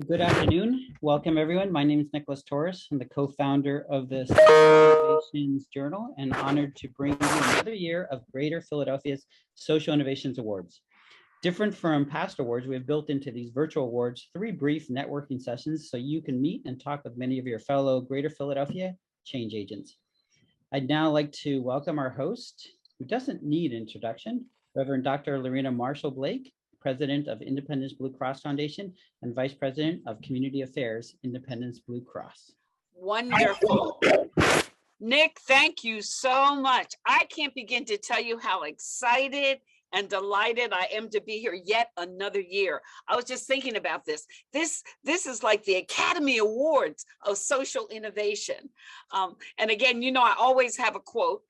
Good afternoon. Welcome, everyone. My name is Nicholas Torres. I'm the co-founder of the Social Innovations Journal and honored to bring you another year of Greater Philadelphia's Social Innovations Awards. Different from past awards, we have built into these virtual awards 3 brief networking sessions so you can meet and talk with many of your fellow Greater Philadelphia change agents. I'd now like to welcome our host, who doesn't need introduction, Reverend Dr. Lorena Marshall Blake, President of Independence Blue Cross Foundation and Vice President of Community Affairs, Independence Blue Cross. Wonderful. Nick, thank you so much. I can't begin to tell you how excited and delighted I am to be here yet another year. I was just thinking about this. This is like the Academy Awards of social innovation. And again, you know, I always have a quote.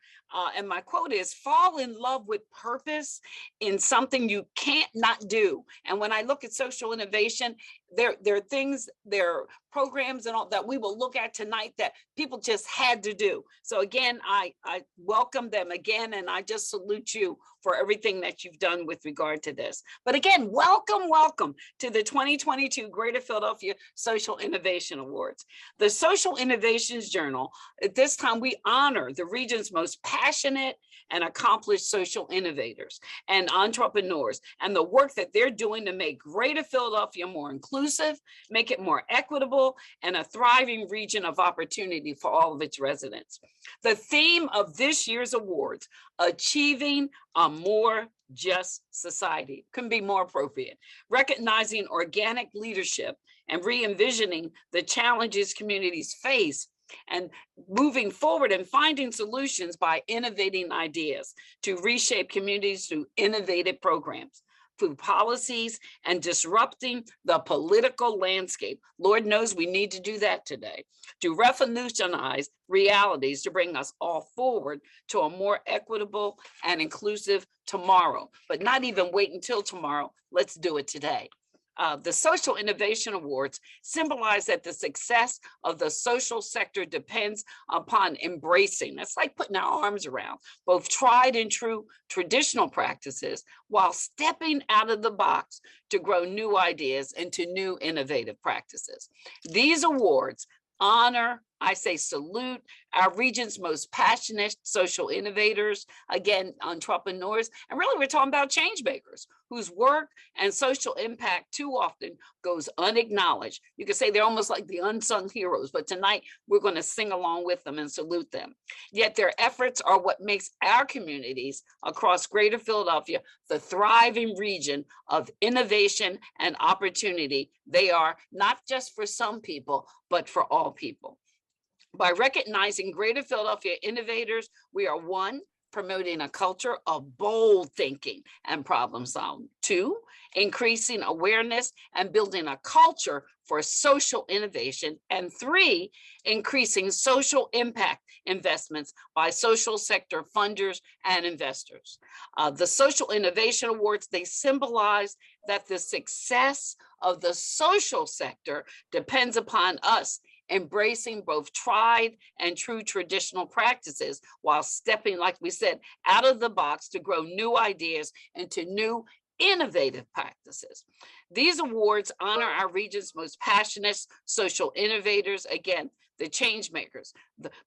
And my quote is, fall in love with purpose in something you can't not do. And when I look at social innovation, there are things, there are programs and all that we will look at tonight that people just had to do. So again, I welcome them again, and I just salute you for everything that you've done with regard to this. But again, welcome to the 2022 Greater Philadelphia Social Innovation Awards. The Social Innovations Journal, at this time, we honor the region's most passionate and accomplished social innovators and entrepreneurs and the work that they're doing to make Greater Philadelphia more inclusive, make it more equitable, and a thriving region of opportunity for all of its residents. The theme of this year's awards, Achieving a More Just Society, couldn't be more appropriate. Recognizing organic leadership and re-envisioning the challenges communities face and moving forward and finding solutions by innovating ideas to reshape communities through innovative programs, through policies, and disrupting the political landscape. Lord knows we need to do that today, to revolutionize realities to bring us all forward to a more equitable and inclusive tomorrow. But not even wait until tomorrow, let's do it today. The Social Innovation Awards symbolize that the success of the social sector depends upon embracing, that's like putting our arms around, both tried and true traditional practices while stepping out of the box to grow new ideas into new innovative practices. These awards honor, I say salute, our region's most passionate social innovators, again, entrepreneurs, and really we're talking about change makers whose work and social impact too often goes unacknowledged. You could say they're almost like the unsung heroes, but tonight we're going to sing along with them and salute them. Yet their efforts are what makes our communities across Greater Philadelphia the thriving region of innovation and opportunity. They are not just for some people, but for all people. By recognizing Greater Philadelphia innovators, we are one, promoting a culture of bold thinking and problem solving. 2, increasing awareness and building a culture for social innovation. And 3, increasing social impact investments by social sector funders and investors. The Social Innovation Awards, they symbolize that the success of the social sector depends upon us embracing both tried and true traditional practices while stepping, like we said, out of the box to grow new ideas into new innovative practices. These awards honor our region's most passionate social innovators, again, the change makers,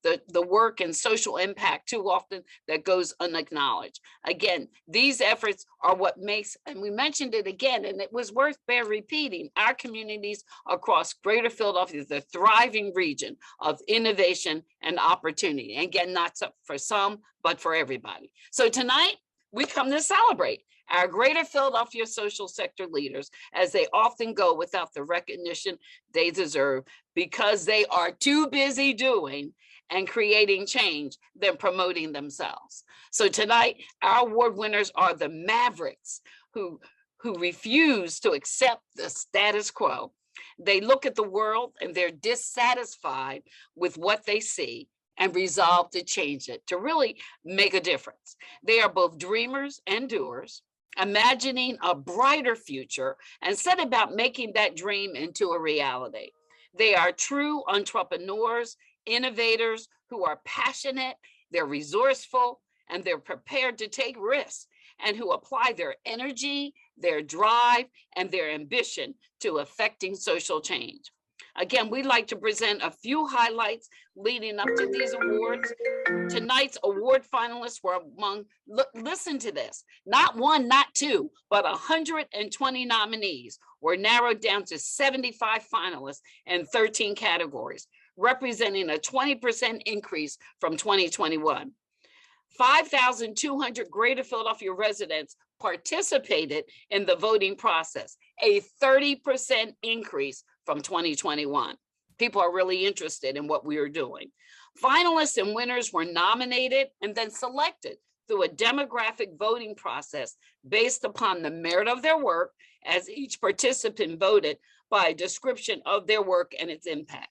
the work and social impact too often that goes unacknowledged. Again, these efforts are what makes, and we mentioned it again, and it was worth bear repeating, our communities across Greater Philadelphia, the thriving region of innovation and opportunity. And again, not for some, but for everybody. So tonight, we come to celebrate our Greater Philadelphia social sector leaders as they often go without the recognition they deserve because they are too busy doing and creating change than promoting themselves. So tonight, our award winners are the Mavericks who refuse to accept the status quo. They look at the world and they're dissatisfied with what they see and resolve to change it, to really make a difference. They are both dreamers and doers, imagining a brighter future and set about making that dream into a reality. They are true entrepreneurs, innovators who are passionate, they're resourceful, and they're prepared to take risks, and who apply their energy their drive, and their ambition to effecting social change. Again, we'd like to present a few highlights leading up to these awards. Tonight's award finalists were among, listen to this, not one, not two, but 120 nominees were narrowed down to 75 finalists in 13 categories, representing a 20% increase from 2021. 5,200 Greater Philadelphia residents participated in the voting process, a 30% increase from 2021. People are really interested in what we are doing. Finalists and winners were nominated and then selected through a demographic voting process based upon the merit of their work, as each participant voted by a description of their work and its impact.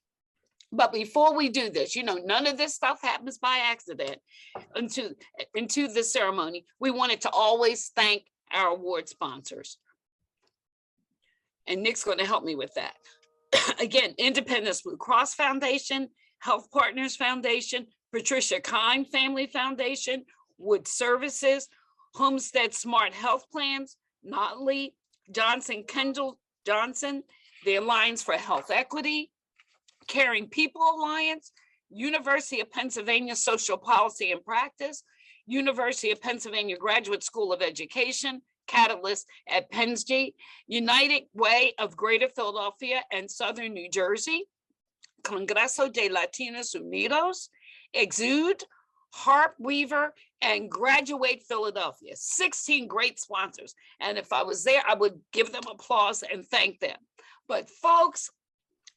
But before we do this, you know, none of this stuff happens by accident. Into the ceremony, we wanted to always thank our award sponsors. And Nick's going to help me with that. Again, Independence Blue Cross Foundation, Health Partners Foundation, Patricia Kind Family Foundation, Wood Services, Homestead Smart Health Plans, Notley, Johnson Kendall Johnson, the Alliance for Health Equity, Caring People Alliance, University of Pennsylvania Social Policy and Practice, University of Pennsylvania Graduate School of Education, Catalyst at Pennsy, United Way of Greater Philadelphia and Southern New Jersey, Congreso de Latinos Unidos, Exude, Harp Weaver, and Graduate Philadelphia. 16 great sponsors. And if I was there, I would give them applause and thank them. But folks,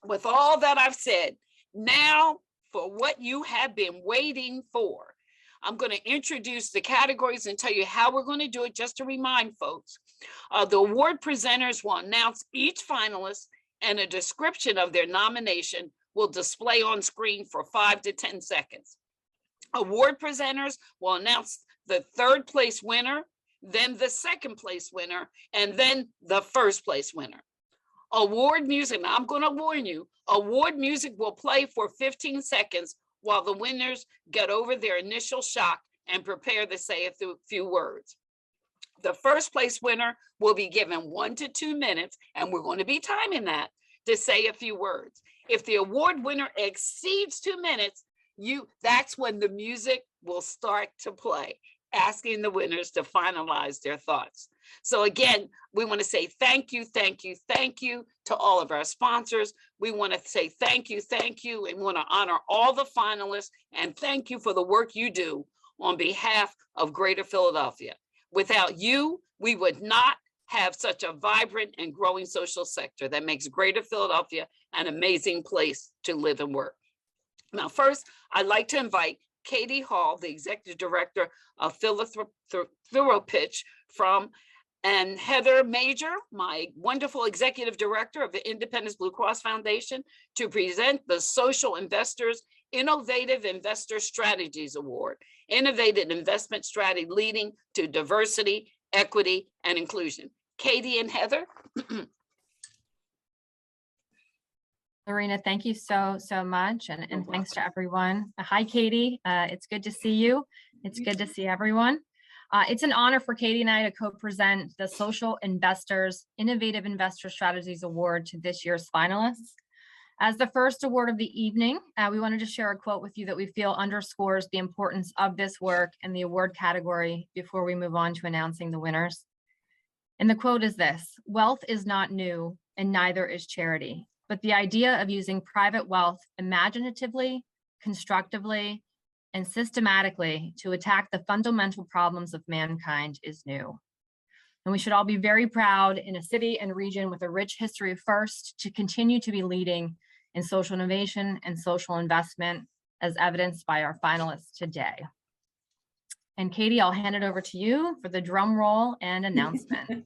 with all that I've said, now for what you have been waiting for. I'm going to introduce the categories and tell you how we're going to do it, just to remind folks. The award presenters will announce each finalist, and a description of their nomination will display on screen for 5 to 10 seconds. Award presenters will announce the third place winner, then the second place winner, and then the first place winner. Award music, now I'm going to warn you, award music will play for 15 seconds while the winners get over their initial shock and prepare to say a few words. The first place winner will be given 1 to 2 minutes, and we're going to be timing that, to say a few words. If the award winner exceeds 2 minutes, that's when the music will start to play, asking the winners to finalize their thoughts. So again, we want to say thank you, thank you, thank you to all of our sponsors. We want to say thank you, and we want to honor all the finalists and thank you for the work you do on behalf of Greater Philadelphia. Without you, we would not have such a vibrant and growing social sector that makes Greater Philadelphia an amazing place to live and work. Now, first, I'd like to invite Katie Hall, the Executive Director of Philanthropitch and Heather Major, my wonderful Executive Director of the Independence Blue Cross Foundation, to present the Social Investors Innovative Investor Strategies Award, Innovative Investment Strategy Leading to Diversity, Equity, and Inclusion. Katie and Heather. Lorena, thank you so much. And thanks to everyone. Hi, Katie. It's good to see you. It's good to see everyone. It's an honor for Katie and I to co-present the Social Investors Innovative Investor Strategies Award to this year's finalists. As the first award of the evening, we wanted to share a quote with you that we feel underscores the importance of this work and the award category before we move on to announcing the winners. And the quote is this: "Wealth is not new, and neither is charity. But the idea of using private wealth imaginatively, constructively, and systematically to attack the fundamental problems of mankind is new." And we should all be very proud in a city and region with a rich history of first to continue to be leading in social innovation and social investment, as evidenced by our finalists today. And Katie, I'll hand it over to you for the drum roll and announcement.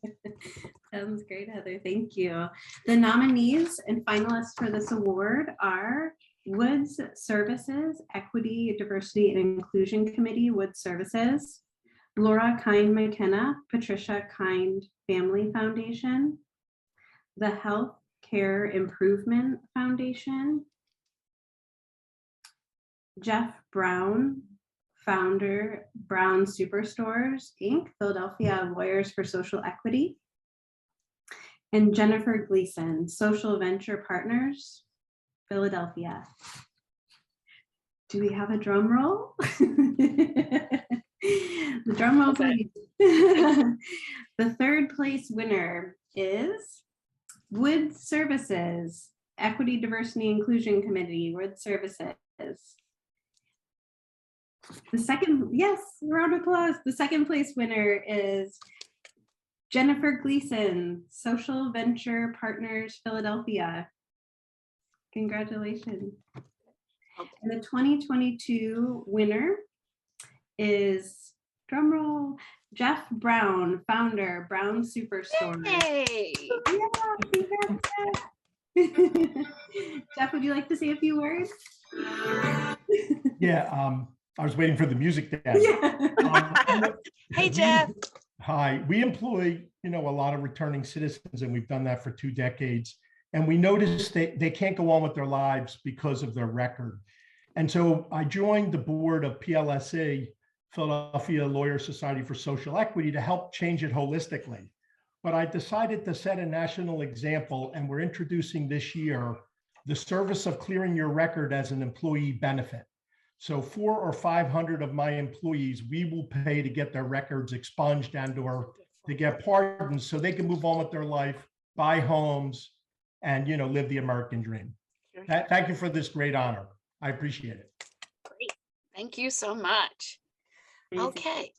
Sounds great, Heather. Thank you. The nominees and finalists for this award are Woods Services, Equity, Diversity, and Inclusion Committee, Woods Services; Laura Kind McKenna, Patricia Kind Family Foundation; the Health Care Improvement Foundation; Jeff Brown, founder, Brown Superstores, Inc., Philadelphia Lawyers for Social Equity; And Jennifer Gleason, Social Venture Partners, Philadelphia. Do we have a drum roll? The drum roll, Okay. please. The third place winner is Wood Services, Equity, Diversity, Inclusion Committee, Wood Services. The second, yes, round of applause. The second place winner is Jennifer Gleason, Social Venture Partners, Philadelphia. Congratulations. And the 2022 winner is, drumroll, Jeff Brown, founder, Brown Superstore. Hey, Yeah, congrats, Jeff. Jeff, would you like to say a few words? Yeah, I was waiting for the music to end. Yeah. hey, Jeff. Hi, we employ, a lot of returning citizens, and we've done that for 2 decades. And we noticed that they can't go on with their lives because of their record. And so I joined the board of PLSE, Philadelphia Lawyer Society for Social Equity, to help change it holistically. But I decided to set a national example, and we're introducing this year the service of clearing your record as an employee benefit. So 400 or 500 of my employees, we will pay to get their records expunged and/or to get pardons so they can move on with their life, buy homes, and live the American dream. Thank you for this great honor. I appreciate it. Great. Thank you so much. Okay.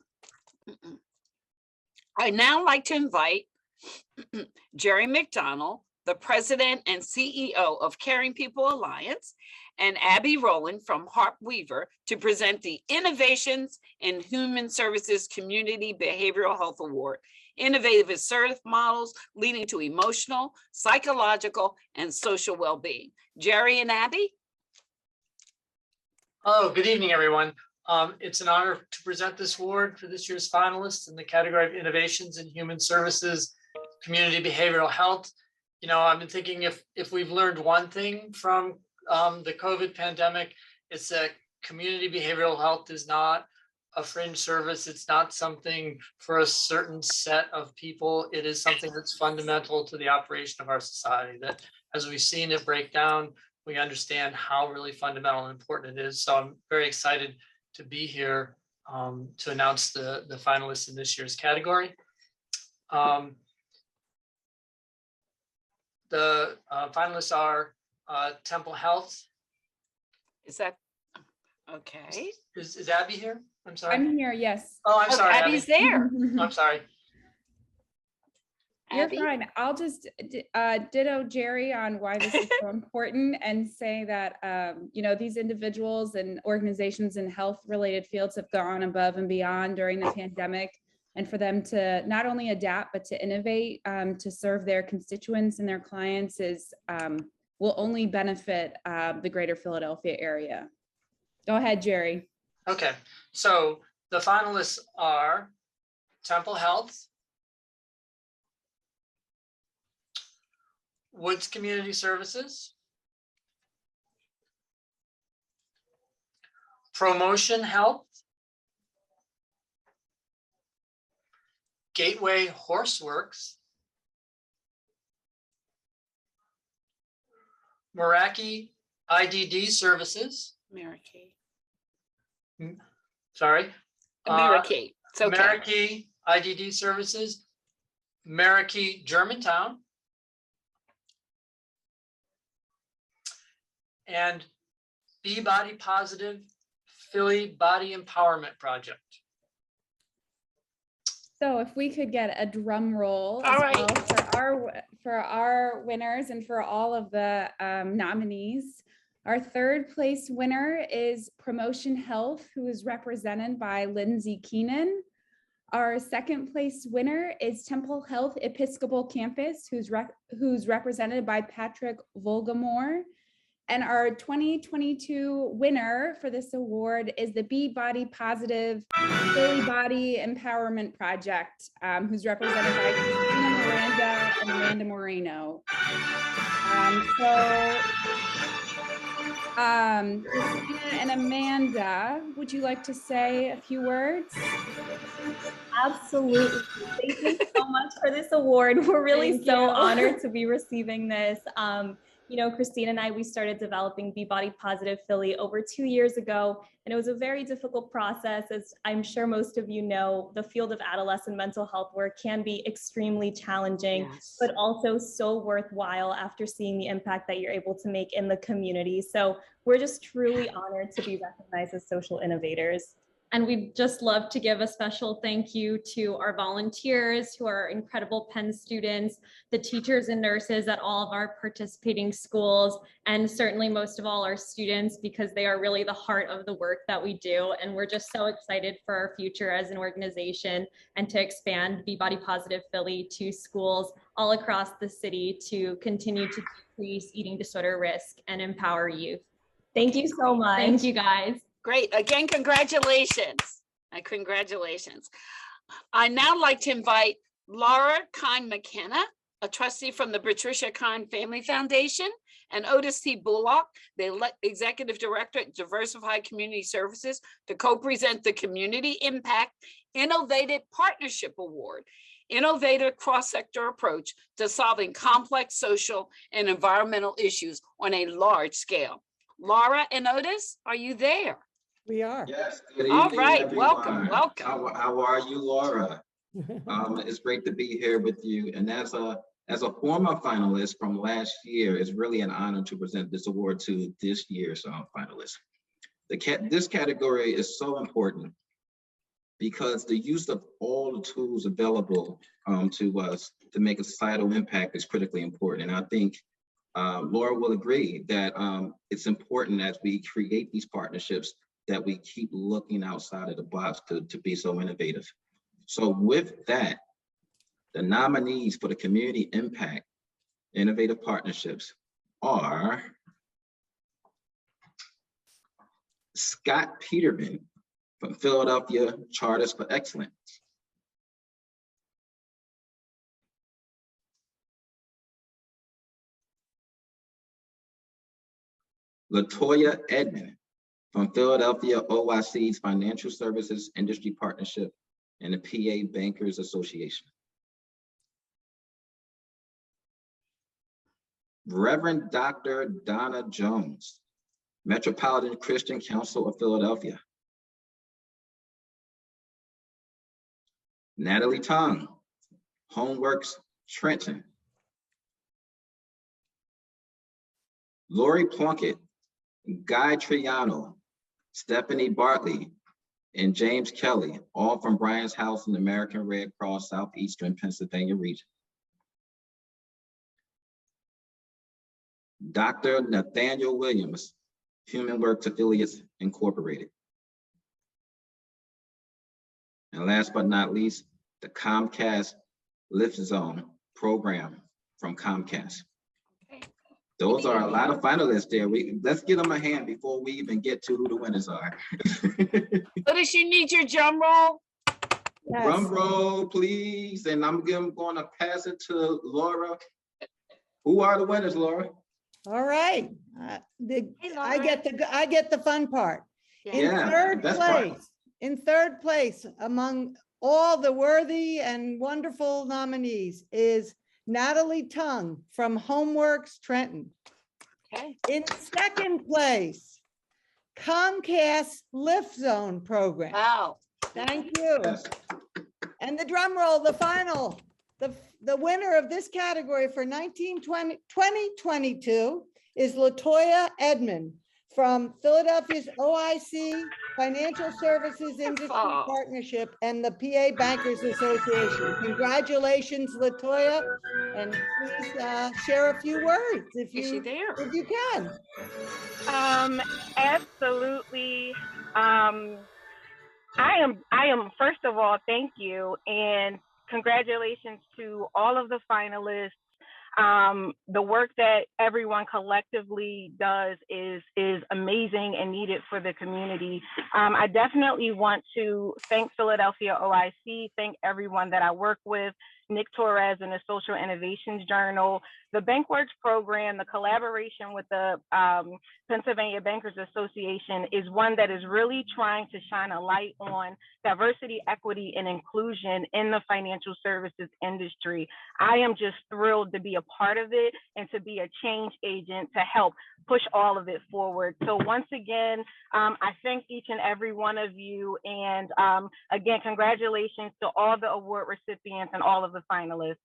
I'd now like to invite Jerry McDonald, the president and CEO of Caring People Alliance, and Abby Rowland from Harp Weaver to present the Innovations in Human Services Community Behavioral Health Award. Innovative service models leading to emotional, psychological, and social well-being. Jerry and Abby? Hello, good evening, everyone. It's an honor to present this award for this year's finalists in the category of Innovations in Human Services, Community Behavioral Health. I've been thinking if we've learned one thing from the COVID pandemic, it's that community behavioral health is not a fringe service. It's not something for a certain set of people. It is something that's fundamental to the operation of our society, that as we've seen it break down, we understand how really fundamental and important it is. So I'm very excited to be here to announce the finalists in this year's category. The finalists are Temple Health. Is that okay? Is Abby here? I'm sorry. I'm here, yes. Oh, I'm sorry, Abby's Abby. there. I'm sorry. You're Abby? fine. I'll just ditto Jerry on why this is so important and say that, these individuals and organizations in health-related fields have gone above and beyond during the pandemic. And for them to not only adapt, but to innovate to serve their constituents and their clients will only benefit the greater Philadelphia area. Go ahead, Jerry. Okay, so the finalists are Temple Health, Woods Community Services, Promotion Health, Gateway Horseworks, Meraki IDD Services, Mary Kay. sorry, Mary Kay. It's okay. Meraki IDD Services, Meraki Germantown, and Be Body Positive Philly Body Empowerment Project. So if we could get a drum roll All as right. well for our winners and for all of the nominees. Our third place winner is Promotion Health, who is represented by Lindsay Keenan. Our second place winner is Temple Health Episcopal Campus, who's represented by Patrick Volgamore. And our 2022 winner for this award is the Be Body Positive Philly Body Empowerment Project, who's represented by Christina Miranda and Amanda Moreno. So Christina and Amanda, would you like to say a few words? Absolutely. Thank you so much for this award. We're really Thank so you. honored to be receiving this. You know, Christine and I, we started developing Be Body Positive Philly over 2 years ago, and it was a very difficult process. As I'm sure most of you know, the field of adolescent mental health work can be extremely challenging, Yes. but also so worthwhile after seeing the impact that you're able to make in the community. So we're just truly honored to be recognized as social innovators. And we'd just love to give a special thank you to our volunteers who are incredible Penn students, the teachers and nurses at all of our participating schools, and certainly most of all our students, because they are really the heart of the work that we do. And we're just so excited for our future as an organization and to expand Be Body Positive Philly to schools all across the city to continue to decrease eating disorder risk and empower youth. Thank you so much. Thank you, guys. Great. Again, congratulations. Congratulations. I now like to invite Laura Kine McKenna, a trustee from the Patricia Kine Family Foundation, and Otis T. Bullock, the Executive Director at Diversified Community Services, to co-present the Community Impact Innovative Partnership Award, innovative cross-sector approach to solving complex social and environmental issues on a large scale. Laura and Otis, are you there? We are. Yes. Good All evening, right, everyone. welcome, welcome. How are you, Laura? It's great to be here with you. And as a former finalist from last year, it's really an honor to present this award to this year's finalists. This category is so important because the use of all the tools available to us to make a societal impact is critically important. And I think Laura will agree that it's important as we create these partnerships that we keep looking outside of the box to be so innovative. So with that, the nominees for the Community Impact Innovative Partnerships are Scott Peterman from Philadelphia Charters for Excellence, Latoya Edmond from Philadelphia OIC's Financial Services Industry Partnership and the PA Bankers Association. Reverend Dr. Donna Jones, Metropolitan Christian Council of Philadelphia. Natalie Tong, Homeworks Trenton. Lori Plunkett, Guy Triano, Stephanie Bartley, and James Kelly, all from Brian's House in the American Red Cross Southeastern Pennsylvania region. Dr. Nathaniel Williams, Human Works Affiliates Incorporated. And last but not least, the Comcast Lift Zone program from Comcast. Those are a lot of finalists there. Let's give them a hand before we even get to who the winners are. Otis, you need your drum roll? Yes. Drum roll, please. And I'm going to pass it to Laura. Who are the winners, Laura? All right. I get the fun part. In third place among all the worthy and wonderful nominees is Natalie Tung from Homeworks Trenton. Okay. In second place, Comcast Lift Zone program. Wow. Thank you. Yes. And the drum roll, the final, the winner of this category for 2022 is Latoya Edmond from Philadelphia's OIC Financial Services Industry Partnership and the PA Bankers Association. Congratulations, Latoya, and please share a few words if Is she you there? can. Absolutely. I am first of all, thank you and congratulations to all of the finalists. The work that everyone collectively does is amazing and needed for the community. I definitely want to thank Philadelphia OIC, thank everyone that I work with. Nick Torres and the Social Innovations Journal. The BankWorks program, the collaboration with the Pennsylvania Bankers Association is one that is really trying to shine a light on diversity, equity, and inclusion in the financial services industry. I am just thrilled to be a part of it and to be a change agent to help push all of it forward. So once again, I thank each and every one of you. And again, congratulations to all the award recipients and all of the finalists.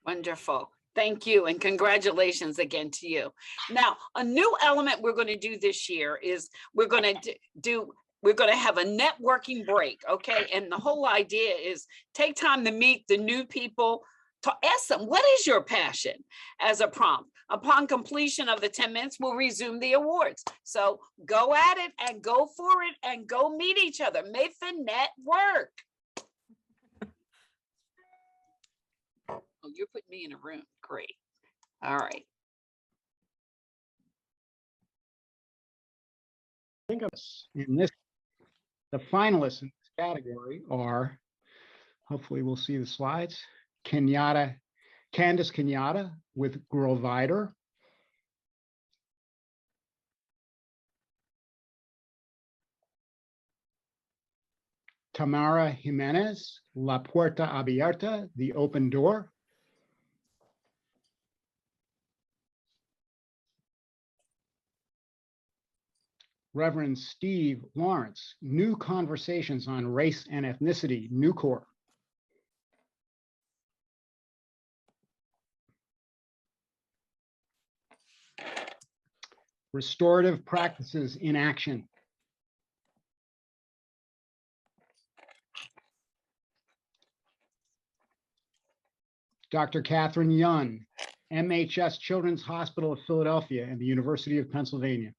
Wonderful. Thank you. And congratulations again to you. Now, a new element we're going to do this year is we're going to have a networking break. Okay. And the whole idea is take time to meet the new people, to ask them, what is your passion, as a prompt. Upon completion of the 10 minutes, we'll resume the awards. So go at it and go for it and go meet each other. Make the network. Oh, you're putting me in a room. Great. All right. Think of in this, the finalists in this category are, hopefully we'll see the slides, Candice Kenyatta with Growvider. Tamara Jimenez, La Puerta Abierta, The Open Door. Reverend Steve Lawrence, New Conversations on Race and Ethnicity, Nucor. Restorative Practices in Action. Dr. Catherine Yun, MHS Children's Hospital of Philadelphia and the University of Pennsylvania.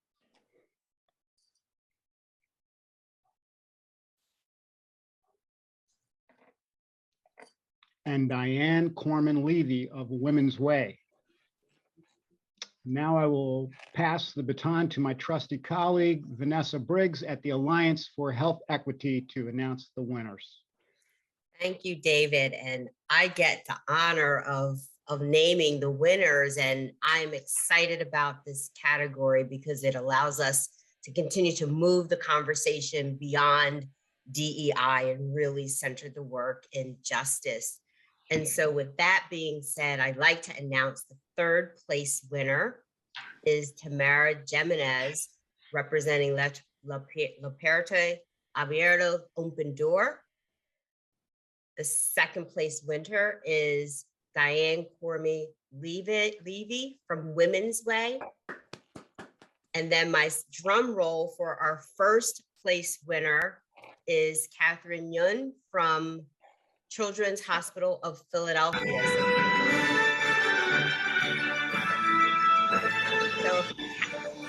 And Diane Corman Levy of Women's Way. Now I will pass the baton to my trusty colleague, Vanessa Briggs at the Alliance for Health Equity, to announce the winners. Thank you, David. And I get the honor of naming the winners. And I'm excited about this category because it allows us to continue to move the conversation beyond DEI and really center the work in justice. And so with that being said, I'd like to announce the third place winner is Tamara Jimenez, representing La Puerta Abierta, Open Door. The second place winner is Diane Corman Levy from Women's Way. And then my drum roll for our first place winner is Catherine Yun from Children's Hospital of Philadelphia. So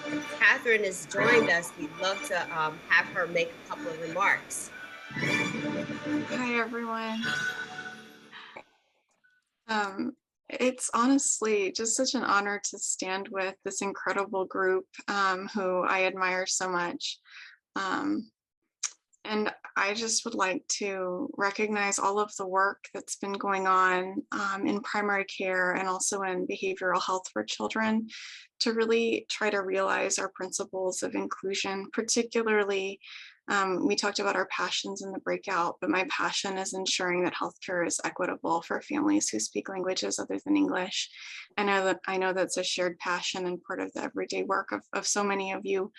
if Catherine has joined us, we'd love to have her make a couple of remarks. Hi, everyone. It's honestly just such an honor to stand with this incredible group who I admire so much. And I just would like to recognize all of the work that's been going on in primary care and also in behavioral health for children to really try to realize our principles of inclusion. Particularly, we talked about our passions in the breakout, but my passion is ensuring that healthcare is equitable for families who speak languages other than English. And I know that's a shared passion and part of the everyday work of so many of you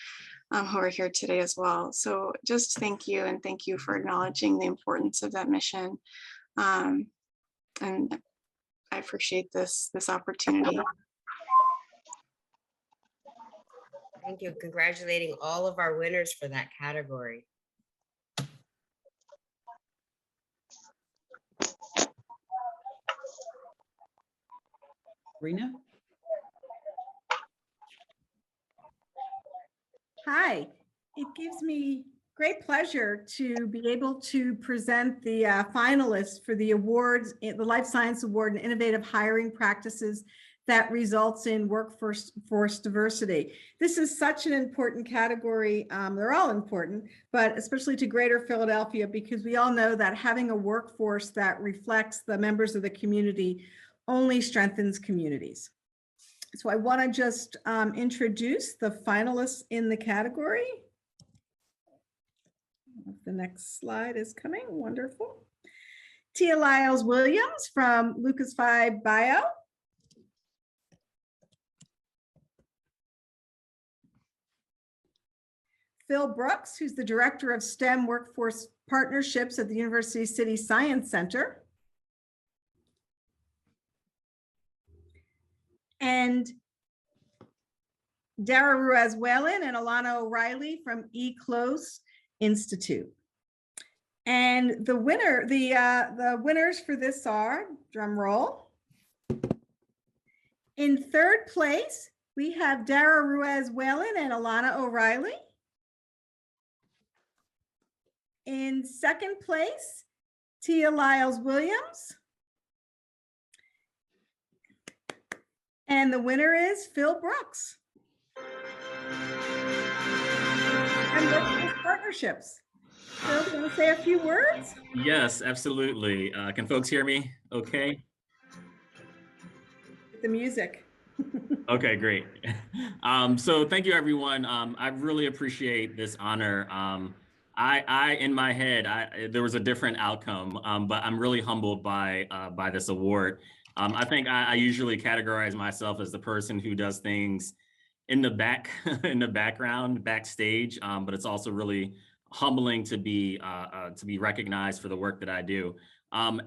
who are here today as well. So just thank you, and thank you for acknowledging the importance of that mission. And I appreciate this opportunity. Thank you. Congratulating all of our winners for that category. Rena? Hi, it gives me great pleasure to be able to present the finalists for the awards, the Life Science Award in Innovative Hiring Practices that results in workforce diversity. This is such an important category. They're all important, but especially to Greater Philadelphia, because we all know that having a workforce that reflects the members of the community only strengthens communities. So I want to just introduce the finalists in the category. The next slide is coming. Wonderful. Tia Lyles Williams from Lucas Phi Bio. Phil Brooks, who's the Director of STEM Workforce Partnerships at the University City Science Center. And Dara Ruiz-Whalen and Alana O'Reilly from eClose Institute. And the winners for this are, drum roll. In third place, we have Dara Ruiz-Whalen and Alana O'Reilly. In second place, Tia Lyles Williams. And the winner is Phil Brooks. And Workforce Partnerships. Phil, do you want to say a few words? Yes, absolutely. Can folks hear me okay? The music. Okay, great. So thank you, everyone. I really appreciate this honor. In my head, there was a different outcome, but I'm really humbled by this award. I think I usually categorize myself as the person who does things in the background, backstage, but it's also really humbling to be recognized for the work that I do.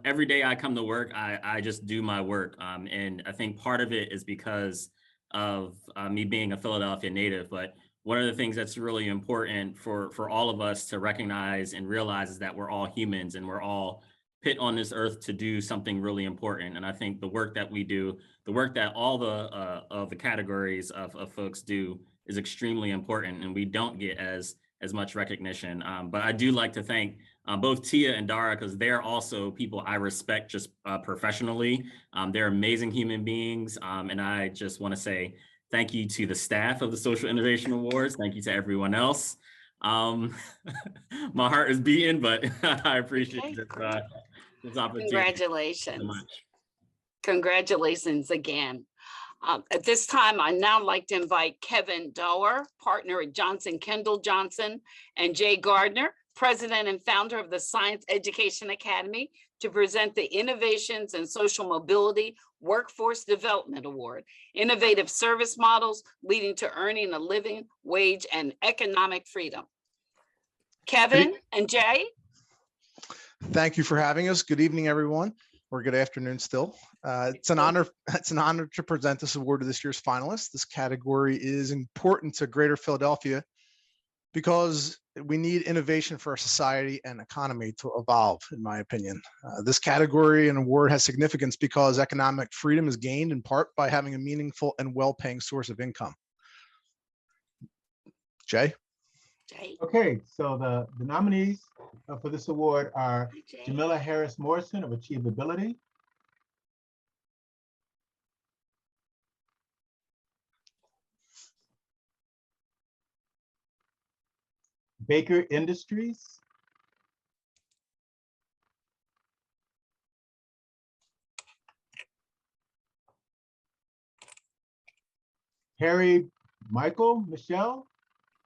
Every day I come to work, I just do my work, and I think part of it is because of me being a Philadelphia native. But one of the things that's really important for all of us to recognize and realize is that we're all humans and we're all put on this earth to do something really important. And I think the work that we do, the work that all the categories of folks do is extremely important, and we don't get as much recognition. But I do like to thank both Tia and Dara, because they're also people I respect just professionally. They're amazing human beings. And I just want to say thank you to the staff of the Social Innovation Awards. Thank you to everyone else. My heart is beating, but I appreciate this opportunity. Congratulations. So much. Congratulations again. At this time, I now like to invite Kevin Doerr, partner at Johnson Kendall Johnson, and Jay Gardner, president and founder of the Science Education Academy, to present the Innovations in Social Mobility Workforce Development Award, Innovative Service Models Leading to Earning a Living Wage and Economic Freedom. Kevin and Jay. Thank you for having us. Good evening, everyone, or good afternoon still. It's an honor to present this award to this year's finalists. This category is important to Greater Philadelphia because we need innovation for our society and economy to evolve, in my opinion. This category and award has significance because economic freedom is gained in part by having a meaningful and well-paying source of income. Jay? Okay, so the nominees for this award are Jamila Harris Morrison of Achievability, Baker Industries, Harry Michael Michelle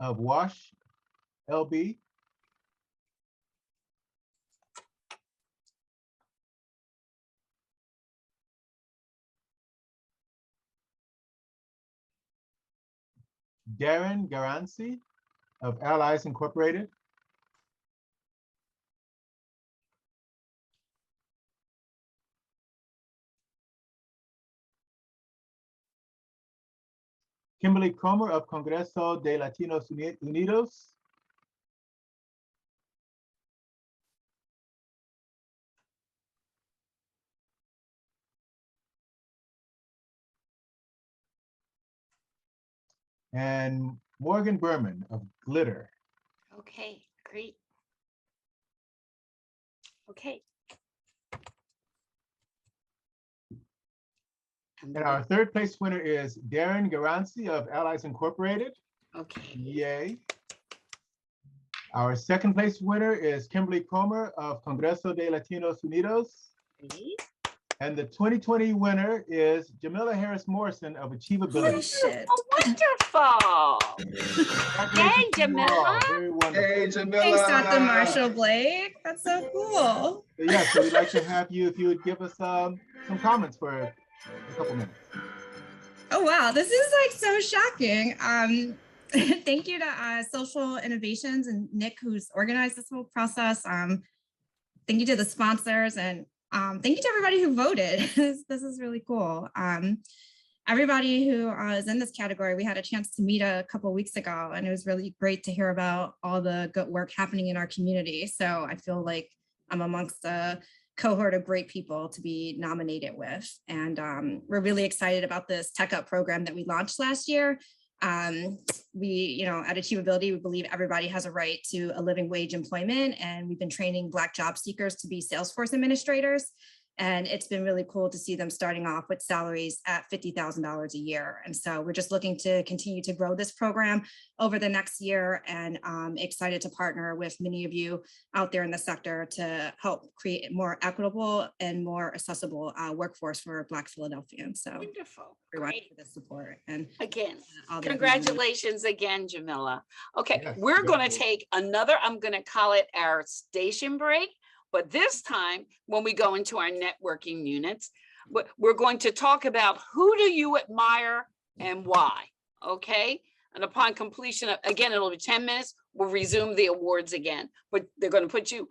of Wash LB, Darren Garanci of Allies Incorporated, Kimberly Cromer of Congreso de Latinos Unidos, and Morgan Berman of Glitter. Okay, great. Okay. And our third place winner is Darren Garanci of Allies Incorporated. Okay. Yay. Our second place winner is Kimberly Comer of Congreso de Latinos Unidos. And the 2020 winner is Jamila Harris Morrison of Achievability. Oh, wonderful. Yay, Jamila. Very wonderful. Hey, Jamila. Thanks, Dr. Marshall Blake. That's so cool. So yeah, so we'd like to have you, if you would give us some comments for a couple minutes. Oh, wow. This is like so shocking. Thank you to Social Innovations and Nick, who's organized this whole process. Thank you to the sponsors, and thank you to everybody who voted. This is really cool. Everybody who is in this category, we had a chance to meet a couple of weeks ago, and it was really great to hear about all the good work happening in our community. So I feel like I'm amongst a cohort of great people to be nominated with. And we're really excited about this Tech Up program that we launched last year. We, at Achievability, we believe everybody has a right to a living wage employment, and we've been training Black job seekers to be Salesforce administrators. And it's been really cool to see them starting off with salaries at $50,000 a year. And so we're just looking to continue to grow this program over the next year, and excited to partner with many of you out there in the sector to help create a more equitable and more accessible workforce for Black Philadelphians. So wonderful. Everyone for the support. And again, all the congratulations again, Jamila. Okay, Yes, we're very going to cool. take another, I'm going to call it our station break. But this time, when we go into our networking units, we're going to talk about who do you admire and why, okay? And upon completion, again, it'll be 10 minutes, we'll resume the awards again, but they're going to put you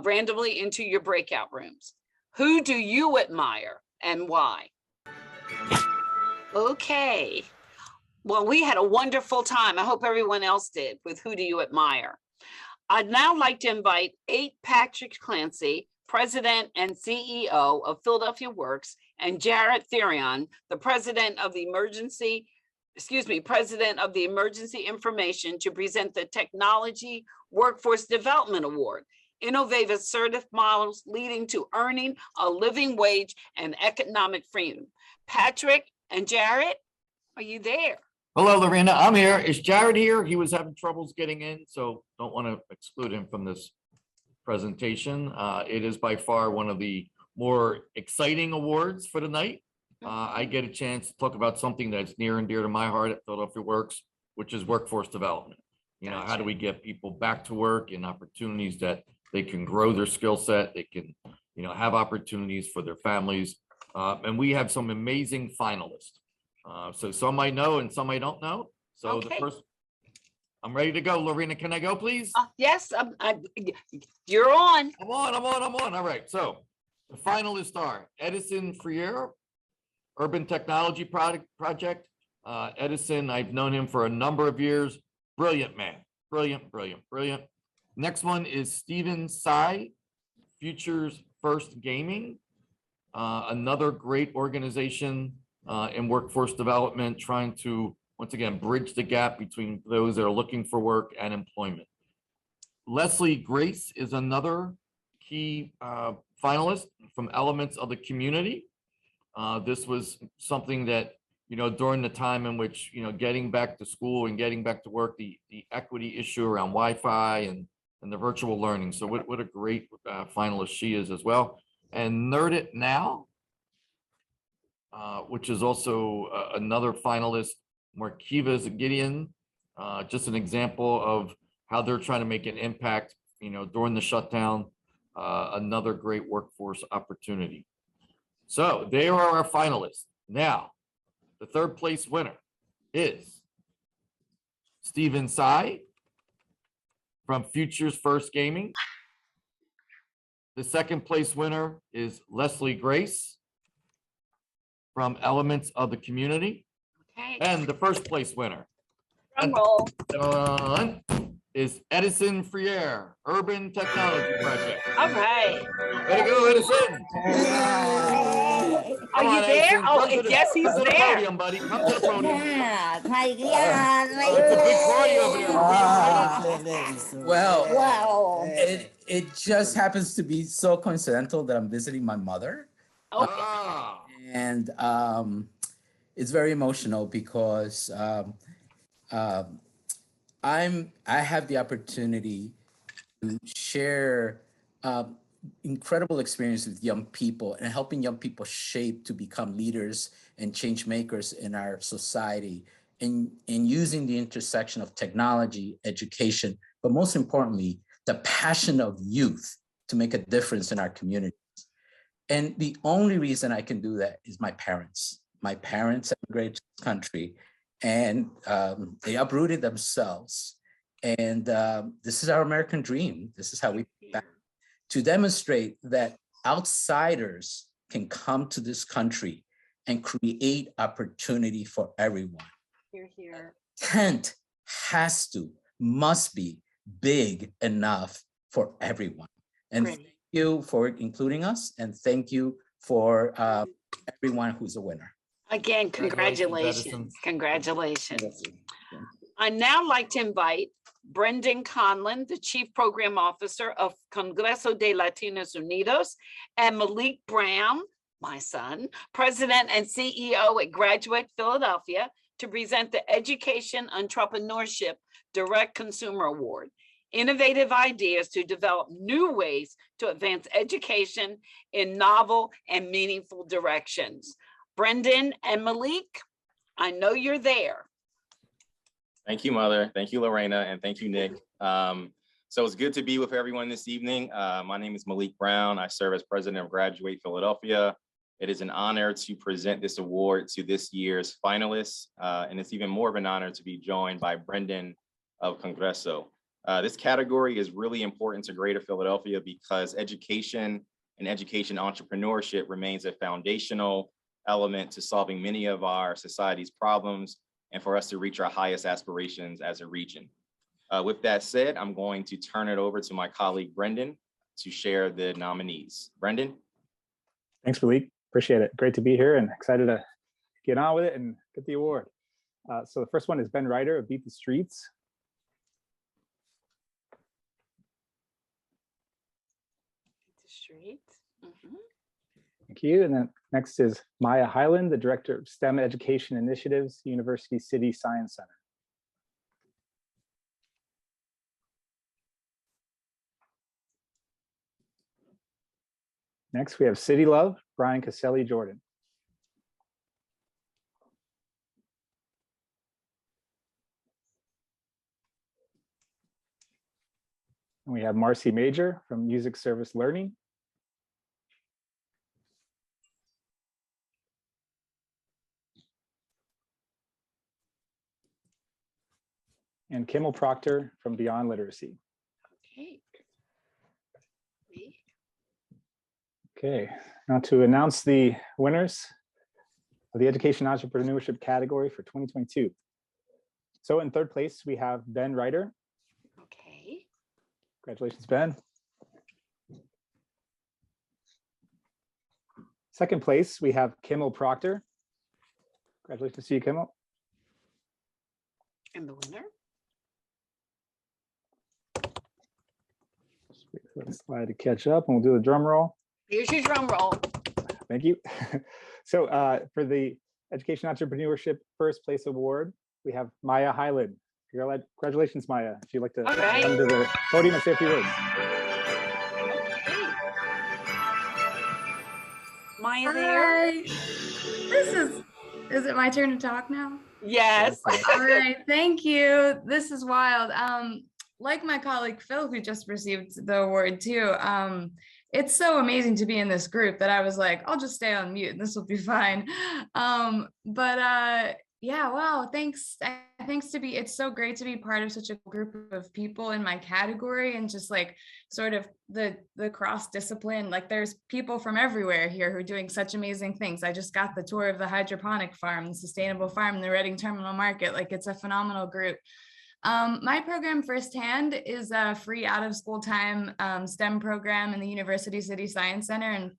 randomly into your breakout rooms. Who do you admire and why? Okay. Well, we had a wonderful time. I hope everyone else did with Who Do You Admire? I'd now like to invite Patrick Clancy, President and CEO of Philadelphia Works, and Jared Therion, the President of the Emergency Information, to present the Technology Workforce Development Award, innovative assertive models leading to earning a living wage and economic freedom. Patrick and Jared, are you there? Hello, Lorena. I'm here. Is Jared here? He was having troubles getting in, so don't want to exclude him from this presentation. It is by far one of the more exciting awards for the night. I get a chance to talk about something that's near and dear to my heart at Philadelphia Works, which is workforce development. How do we get people back to work and opportunities that they can grow their skill set, they can, have opportunities for their families. And we have some amazing finalists. So some I know and some I don't know. So Okay. the first, I'm ready to go. Lorena, can I go, please? Yes, you're on. I'm on. All right. So the finalists are Edison Freire, Urban Technology Project. Edison, I've known him for a number of years. Brilliant man. Brilliant. Next one is Stephen Tsai, Futures First Gaming. Another great organization in workforce development, trying to, once again, bridge the gap between those that are looking for work and employment. Leslie Grace is another key finalist from Elements of the Community. This was something that, during the time in which, getting back to school and getting back to work, the equity issue around Wi-Fi and the virtual learning. So what a great finalist she is as well. And Nerd It Now, which is also another finalist, Markiva Gideon, just an example of how they're trying to make an impact, during the shutdown, another great workforce opportunity. So there are our finalists. Now, the third place winner is Stephen Tsai from Futures First Gaming. The second place winner is Leslie Grace from Elements of the Community. Okay. And the first place winner Drum roll. is Edison Freire, Urban Technology Project. All right. Way to go, Edison. Are you there? Oh, yes, he's Come to the there. podium, buddy. Come to the podium. It's a big party over there. Well, it just happens to be so coincidental that I'm visiting my mother. Okay. And it's very emotional because I have the opportunity to share incredible experience with young people and helping young people shape to become leaders and change makers in our society, and using the intersection of technology, education, but most importantly, the passion of youth to make a difference in our community. And the only reason I can do that is my parents. My parents immigrated to this country, and they uprooted themselves. And this is our American dream. This is how we back to demonstrate that outsiders can come to this country and create opportunity for everyone. Here, here. Tent must be big enough for everyone. And Great. thank you for including us, and thank you for everyone who's a winner. Again, congratulations. Congratulations. I'd now like to invite Brendan Conlon, the Chief Program Officer of Congreso de Latinos Unidos, and Malik Brown, my son, President and CEO at Graduate Philadelphia, to present the Education Entrepreneurship Direct Consumer Award. Innovative ideas to develop new ways to advance education in novel and meaningful directions. Brendan and Malik, I know you're there. Thank you, Mother. Thank you, Lorena, and thank you, Nick. So it's good to be with everyone this evening. My name is Malik Brown. I serve as president of Graduate Philadelphia. It is an honor to present this award to this year's finalists, and it's even more of an honor to be joined by Brendan of Congreso. This category is really important to Greater Philadelphia because education and education entrepreneurship remains a foundational element to solving many of our society's problems and for us to reach our highest aspirations as a region. With that said, I'm going to turn it over to my colleague, Brendan, to share the nominees. Brendan? Thanks, Malik. Appreciate it. Great to be here and excited to get on with it and get the award. So the first one is Ben Ryder of Beat the Streets. Thank you. And then next is Maya Highland, the Director of STEM Education Initiatives, University City Science Center. Next, we have City Love, Brian Caselli Jordan. And we have Marcy Major from Music Service Learning. And Kimmel Proctor from Beyond Literacy. Okay. Okay, now to announce the winners of the Education Entrepreneurship category for 2022. So in third place, we have Ben Ryder. Okay. Congratulations, Ben. Second place, we have Kimmel Proctor. Congratulations to you, Kimmel. And the winner? Just wait for the slide to catch up and we'll do the drum roll. Here's your drum roll. Thank you. So for the Education Entrepreneurship First Place Award, we have Maya Highland. Congratulations, Maya. If you'd like to come to the podium and say a few words. Maya there? Is it my turn to talk now? Yes. All right, thank you. This is wild. Like my colleague Phil, who just received the award too, it's so amazing to be in this group that I was like, I'll just stay on mute and this will be fine. Yeah, wow, thanks. It's so great to be part of such a group of people in my category, and just like sort of the cross discipline, like there's people from everywhere here who are doing such amazing things. I just got the tour of the hydroponic farm, the sustainable farm, the Reading Terminal Market. Like it's a phenomenal group. My program Firsthand is a free out of school time STEM program in the University City Science Center. And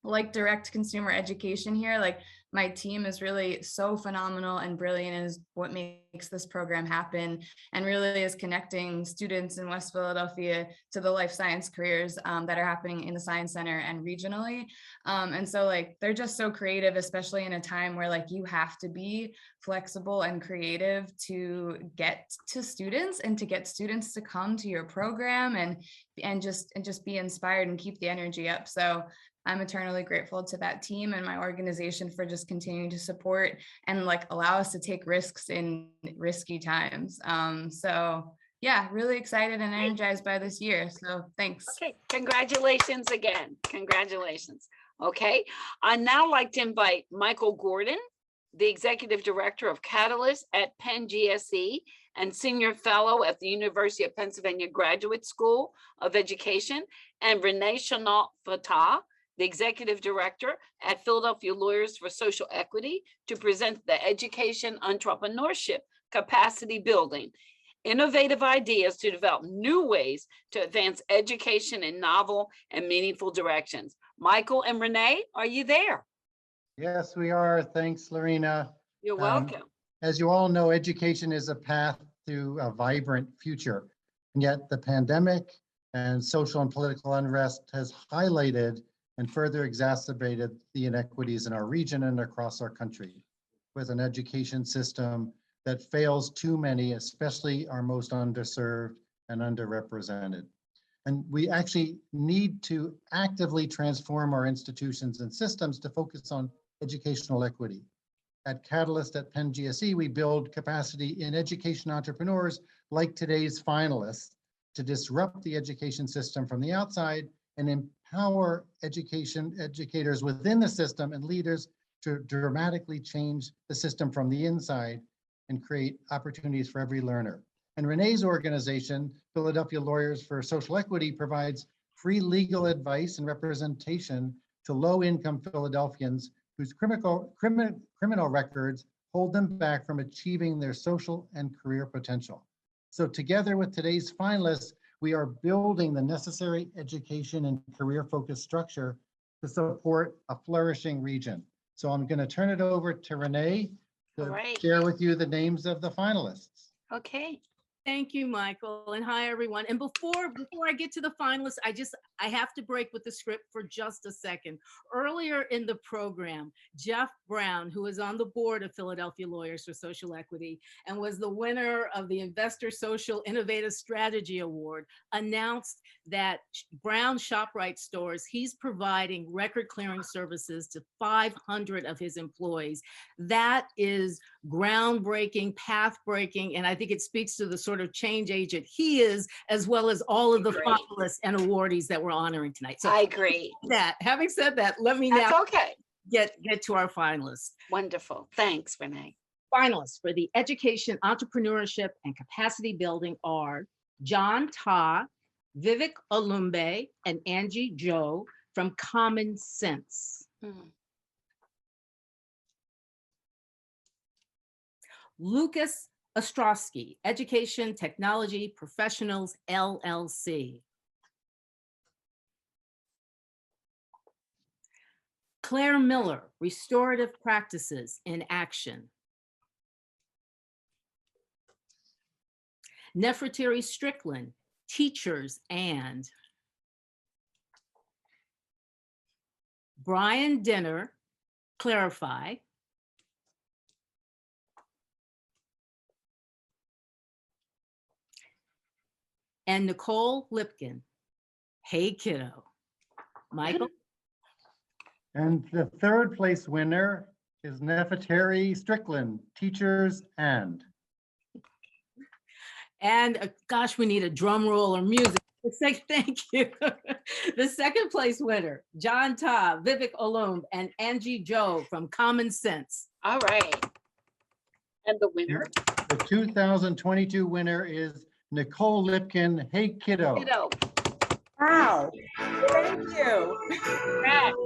like direct consumer education here. Like my team is really so phenomenal and brilliant, is what makes this program happen, and really is connecting students in West Philadelphia to the life science careers that are happening in the Science Center and regionally. And so like they're just so creative, especially in a time where like you have to be flexible and creative to get to students and to get students to come to your program and just be inspired and keep the energy up. So I'm eternally grateful to that team and my organization for just continuing to support and like allow us to take risks in risky times. So yeah, really excited and energized by this year. So thanks. Okay, congratulations again. Congratulations. Okay, I'd now like to invite Michael Gordon, the Executive Director of Catalyst at Penn GSE and Senior Fellow at the University of Pennsylvania Graduate School of Education, and Renee Chanel Fatah, the Executive Director at Philadelphia Lawyers for Social Equity, to present the Education Entrepreneurship Capacity Building, innovative ideas to develop new ways to advance education in novel and meaningful directions. Michael and Renee, are you there? Yes, we are. Thanks, Lorena. You're welcome. As you all know, education is a path to a vibrant future. And yet the pandemic and social and political unrest has highlighted and further exacerbated the inequities in our region and across our country, with an education system that fails too many, especially our most underserved and underrepresented. And we actually need to actively transform our institutions and systems to focus on educational equity. At Catalyst at Penn GSE, we build capacity in education entrepreneurs like today's finalists to disrupt the education system from the outside and empower educators within the system and leaders to dramatically change the system from the inside and create opportunities for every learner. And Renee's organization, Philadelphia Lawyers for Social Equity, provides free legal advice and representation to low-income Philadelphians whose criminal records hold them back from achieving their social and career potential. So together with today's finalists, we are building the necessary education and career-focused structure to support a flourishing region. So I'm going to turn it over to Renee to share with you the names of the finalists. Okay. Thank you, Michael, and hi, everyone. And before I get to the finalists, I have to break with the script for just a second. Earlier in the program, Jeff Brown, who is on the board of Philadelphia Lawyers for Social Equity and was the winner of the Investor Social Innovative Strategy Award, announced that Brown ShopRite stores, he's providing record clearing services to 500 of his employees. That is groundbreaking, path-breaking, and I think it speaks to the sort of change agent he is, as well as all of the finalists and awardees that we're honoring tonight. So I agree. Having said that, let me That's now okay. get to our finalists. Wonderful. Thanks, Renee. Finalists for the Education, Entrepreneurship, and Capacity Building are John Ta, Vivek Olumbe, and Angie Joe from Common Sense. Lucas Ostrowski, Education Technology Professionals, LLC. Claire Miller, Restorative Practices in Action. Nefertari Strickland, Teachers and. Brian Dinner, Clarify. And Nicole Lipkin, Hey Kiddo. Michael? And the third place winner is Nefertari Strickland, Teachers and. And gosh, we need a drum roll or music. Thank you. The second place winner, John Ta, Vivek Olumbe, and Angie Joe from Common Sense. All right. And the winner? The 2022 winner is Nicole Lipkin, Hey Kiddo. Kiddo. Wow. Thank you. Congrats.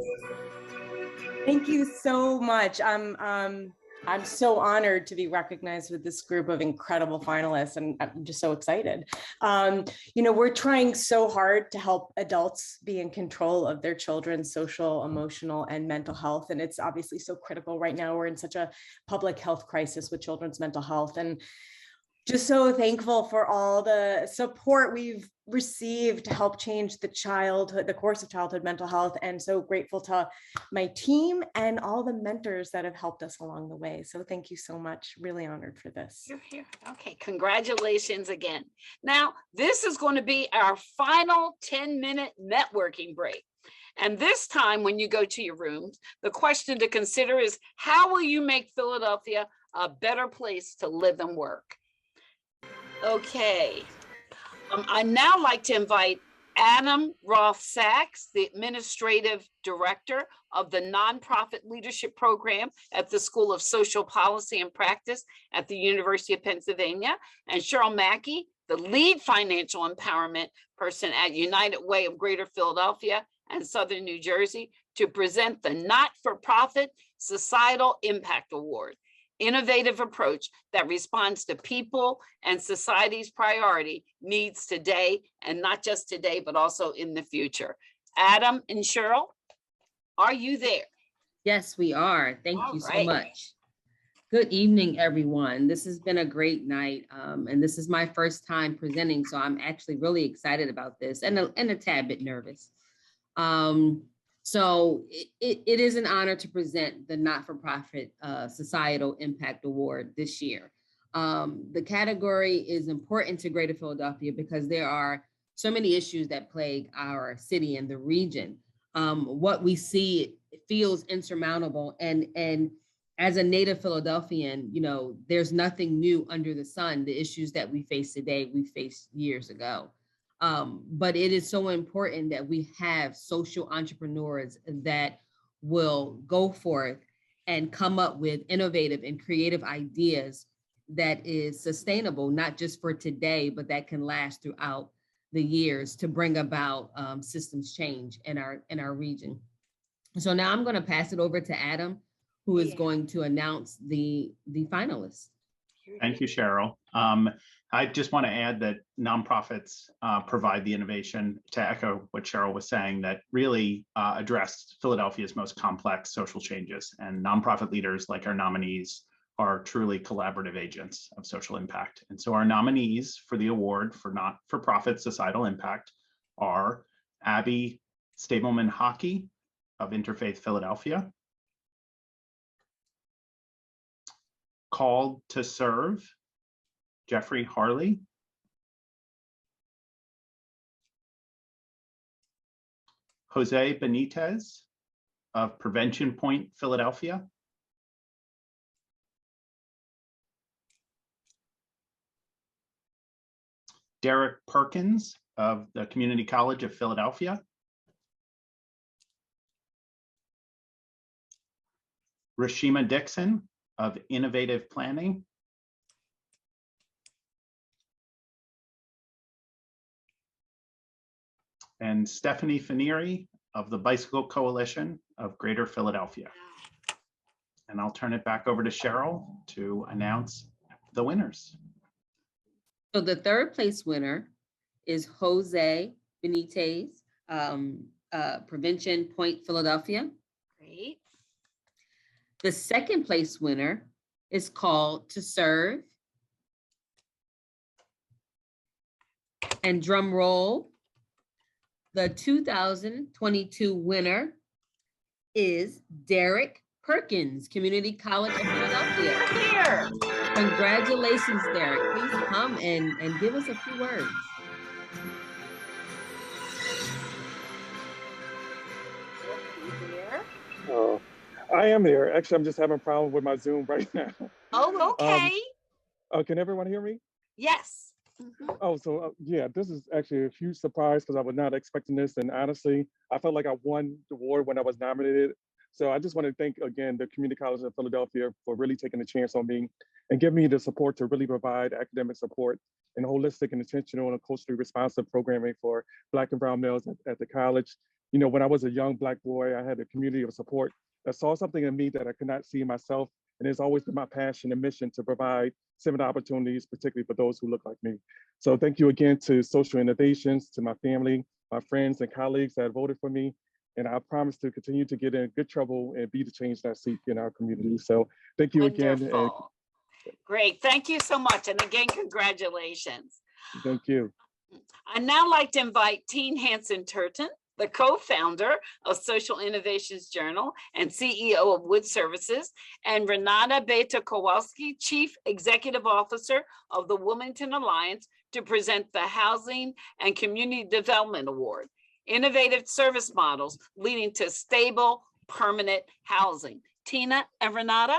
Thank you so much. I'm I'm so honored to be recognized with this group of incredible finalists, and I'm just so excited. We're trying so hard to help adults be in control of their children's social, emotional, and mental health. And it's obviously so critical right now. We're in such a public health crisis with children's mental health. And just so thankful for all the support we've received to help change the course of childhood mental health, and so grateful to my team and all the mentors that have helped us along the way. So thank you so much. Really honored for this. You're here. Okay, congratulations again. Now, this is going to be our final 10-minute networking break. And this time, when you go to your rooms, the question to consider is, how will you make Philadelphia a better place to live and work? Okay, I'd now like to invite Adam Roth-Sachs, the Administrative Director of the Nonprofit Leadership Program at the School of Social Policy and Practice at the University of Pennsylvania, and Cheryl Mackey, the Lead Financial Empowerment Person at United Way of Greater Philadelphia and Southern New Jersey, to present the Not-for-Profit Societal Impact Award. Innovative approach that responds to people and society's priority needs today, and not just today, but also in the future. Adam and Cheryl, are you there? Yes, we are. Thank you so much. Good evening, everyone. This has been a great night, and this is my first time presenting, so I'm actually really excited about this and a tad bit nervous. So it is an honor to present the Not-for-Profit Societal Impact Award this year. The category is important to Greater Philadelphia because there are so many issues that plague our city and the region. What we see feels insurmountable, and as a native Philadelphian, there's nothing new under the sun. The issues that we face today, we faced years ago. But it is so important that we have social entrepreneurs that will go forth and come up with innovative and creative ideas that is sustainable, not just for today, but that can last throughout the years to bring about systems change in our region. So now I'm going to pass it over to Adam, who is going to announce the finalists. Thank you, Cheryl. I just want to add that nonprofits provide the innovation, to echo what Cheryl was saying, that really address Philadelphia's most complex social changes. And nonprofit leaders, like our nominees, are truly collaborative agents of social impact. And so our nominees for the award for Not-for-Profit Societal Impact are Abby Stableman Hockey of Interfaith Philadelphia, Called to Serve, Jeffrey Harley, Jose Benitez of Prevention Point, Philadelphia, Derek Perkins of the Community College of Philadelphia, Rashima Dixon of Innovative Planning, and Stephanie Fanieri of the Bicycle Coalition of Greater Philadelphia. And I'll turn it back over to Cheryl to announce the winners. So the third place winner is Jose Benitez, Prevention Point, Philadelphia. Great. The second place winner is Called to Serve. And drum roll, the 2022 winner is Derek Perkins, Community College of Philadelphia. Here. Congratulations, Derek. Please come and give us a few words. Oh, I am here. Actually, I'm just having a problem with my Zoom right now. Oh, okay. Can everyone hear me? Yes. Oh, so yeah, this is actually a huge surprise because I was not expecting this. And honestly, I felt like I won the award when I was nominated. So I just want to thank again the Community College of Philadelphia for really taking a chance on me and giving me the support to really provide academic support and holistic and intentional and culturally responsive programming for Black and brown males at the college. When I was a young Black boy, I had a community of support that saw something in me that I could not see in myself. And it's always been my passion and mission to provide similar opportunities, particularly for those who look like me. So thank you again to Social Innovations, to my family, my friends and colleagues that voted for me. And I promise to continue to get in good trouble and be the change that I seek in our community. So thank you again. And Wonderful. Great. Thank you so much. And again, congratulations. thank you. I'd now like to invite Teen Hansen Turton, the co-founder of Social Innovations Journal and CEO of Wood Services, and Renata Beta Kowalski, Chief Executive Officer of the Wilmington Alliance, to present the Housing and Community Development Award, Innovative Service Models Leading to Stable, Permanent Housing. Tina and Renata?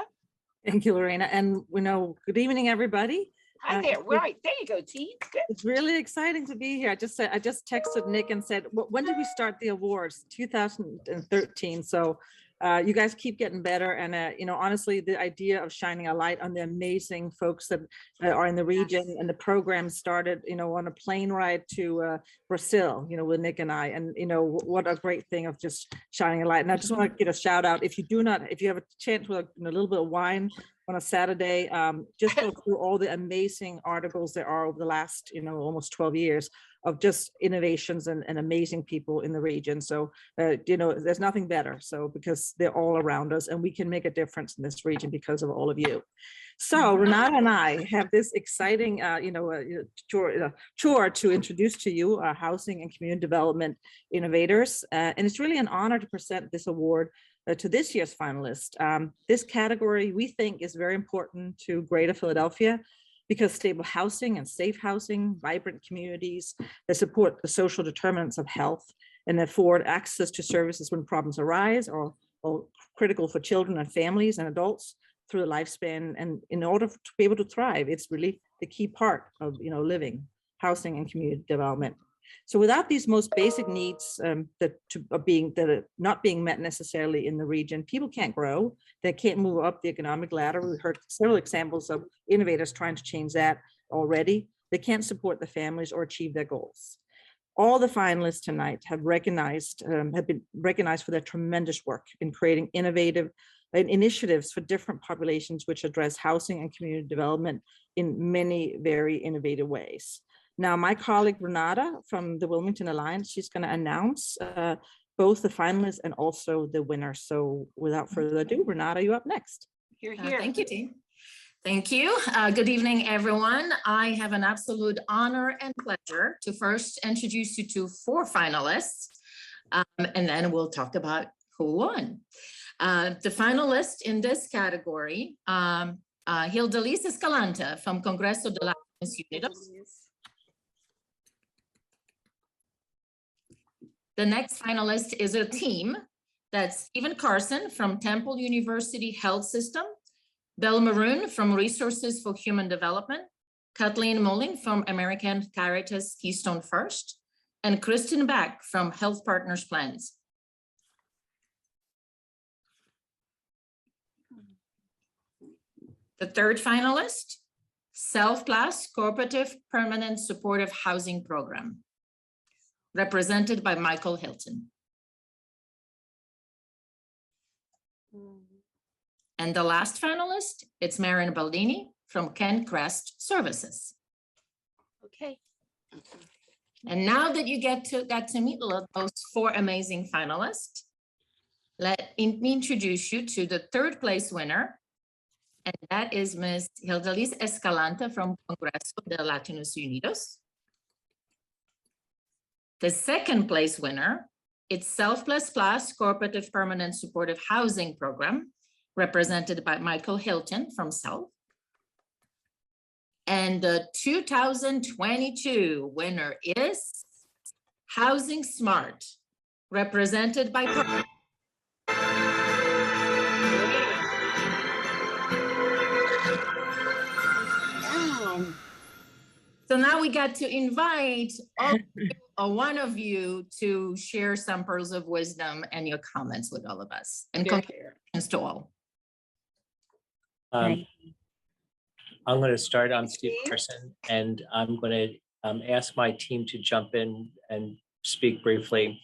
Thank you, Lorena. And good evening, everybody. Hi there. Right, there you go, Tina. Good. It's really exciting to be here. I just texted Nick and said, when did we start the awards? 2013. So you guys keep getting better. And, honestly, the idea of shining a light on the amazing folks that are in the region, and the program started, on a plane ride to Brazil, with Nick and I, and, what a great thing of just shining a light. And I just want to give a shout out. If you have a chance with a little bit of wine on a Saturday, just go through all the amazing articles there are over the last, almost 12 years of just innovations and amazing people in the region. So, there's nothing better. So, because they're all around us and we can make a difference in this region because of all of you. So Renata and I have this exciting, chore to introduce to you our housing and community development innovators. And it's really an honor to present this award to this year's finalist. This category we think is very important to Greater Philadelphia because stable housing and safe housing, vibrant communities that support the social determinants of health and afford access to services when problems arise or critical for children and families and adults through the lifespan. And in order to be able to thrive, it's really the key part of living, housing and community development. So without these most basic needs that are not being met necessarily in the region, people can't grow. They can't move up the economic ladder. We heard several examples of innovators trying to change that already. They can't support the families or achieve their goals. All the finalists tonight have been recognized for their tremendous work in creating innovative initiatives for different populations which address housing and community development in many very innovative ways. Now, my colleague Renata from the Wilmington Alliance, she's going to announce both the finalists and also the winner. So without further ado, Renata, you're up next. You're here. Thank you, Dean. Thank you. Good evening, everyone. I have an absolute honor and pleasure to first introduce you to 4 finalists, and then we'll talk about who won. The finalists in this category, Hildalis Escalante from Congreso de Latinos Unidos. The next finalist is a team. That's Stephen Carson from Temple University Health System, Belle Maroon from Resources for Human Development, Kathleen Mulling from American Caritas Keystone First, and Kristen Beck from Health Partners Plans. The third finalist, Self Class Cooperative Permanent Supportive Housing Program, represented by Michael Hilton. And the last finalist, it's Marion Baldini from Ken Crest Services. Okay. And now that you got to meet those 4 amazing finalists, let me introduce you to the 3rd place winner, and that is Ms. Hildalis Escalante from Congreso de Latinos Unidos. The 2nd place winner, it's Self Plus Plus Cooperative Permanent Supportive Housing Program, represented by Michael Hilton from Self. And the 2022 winner is Housing Smart, represented by So now we got to invite one of you to share some pearls of wisdom and your comments with all of us. And congratulations to all. I'm going to start. I'm Steve Carson, and I'm going to ask my team to jump in and speak briefly.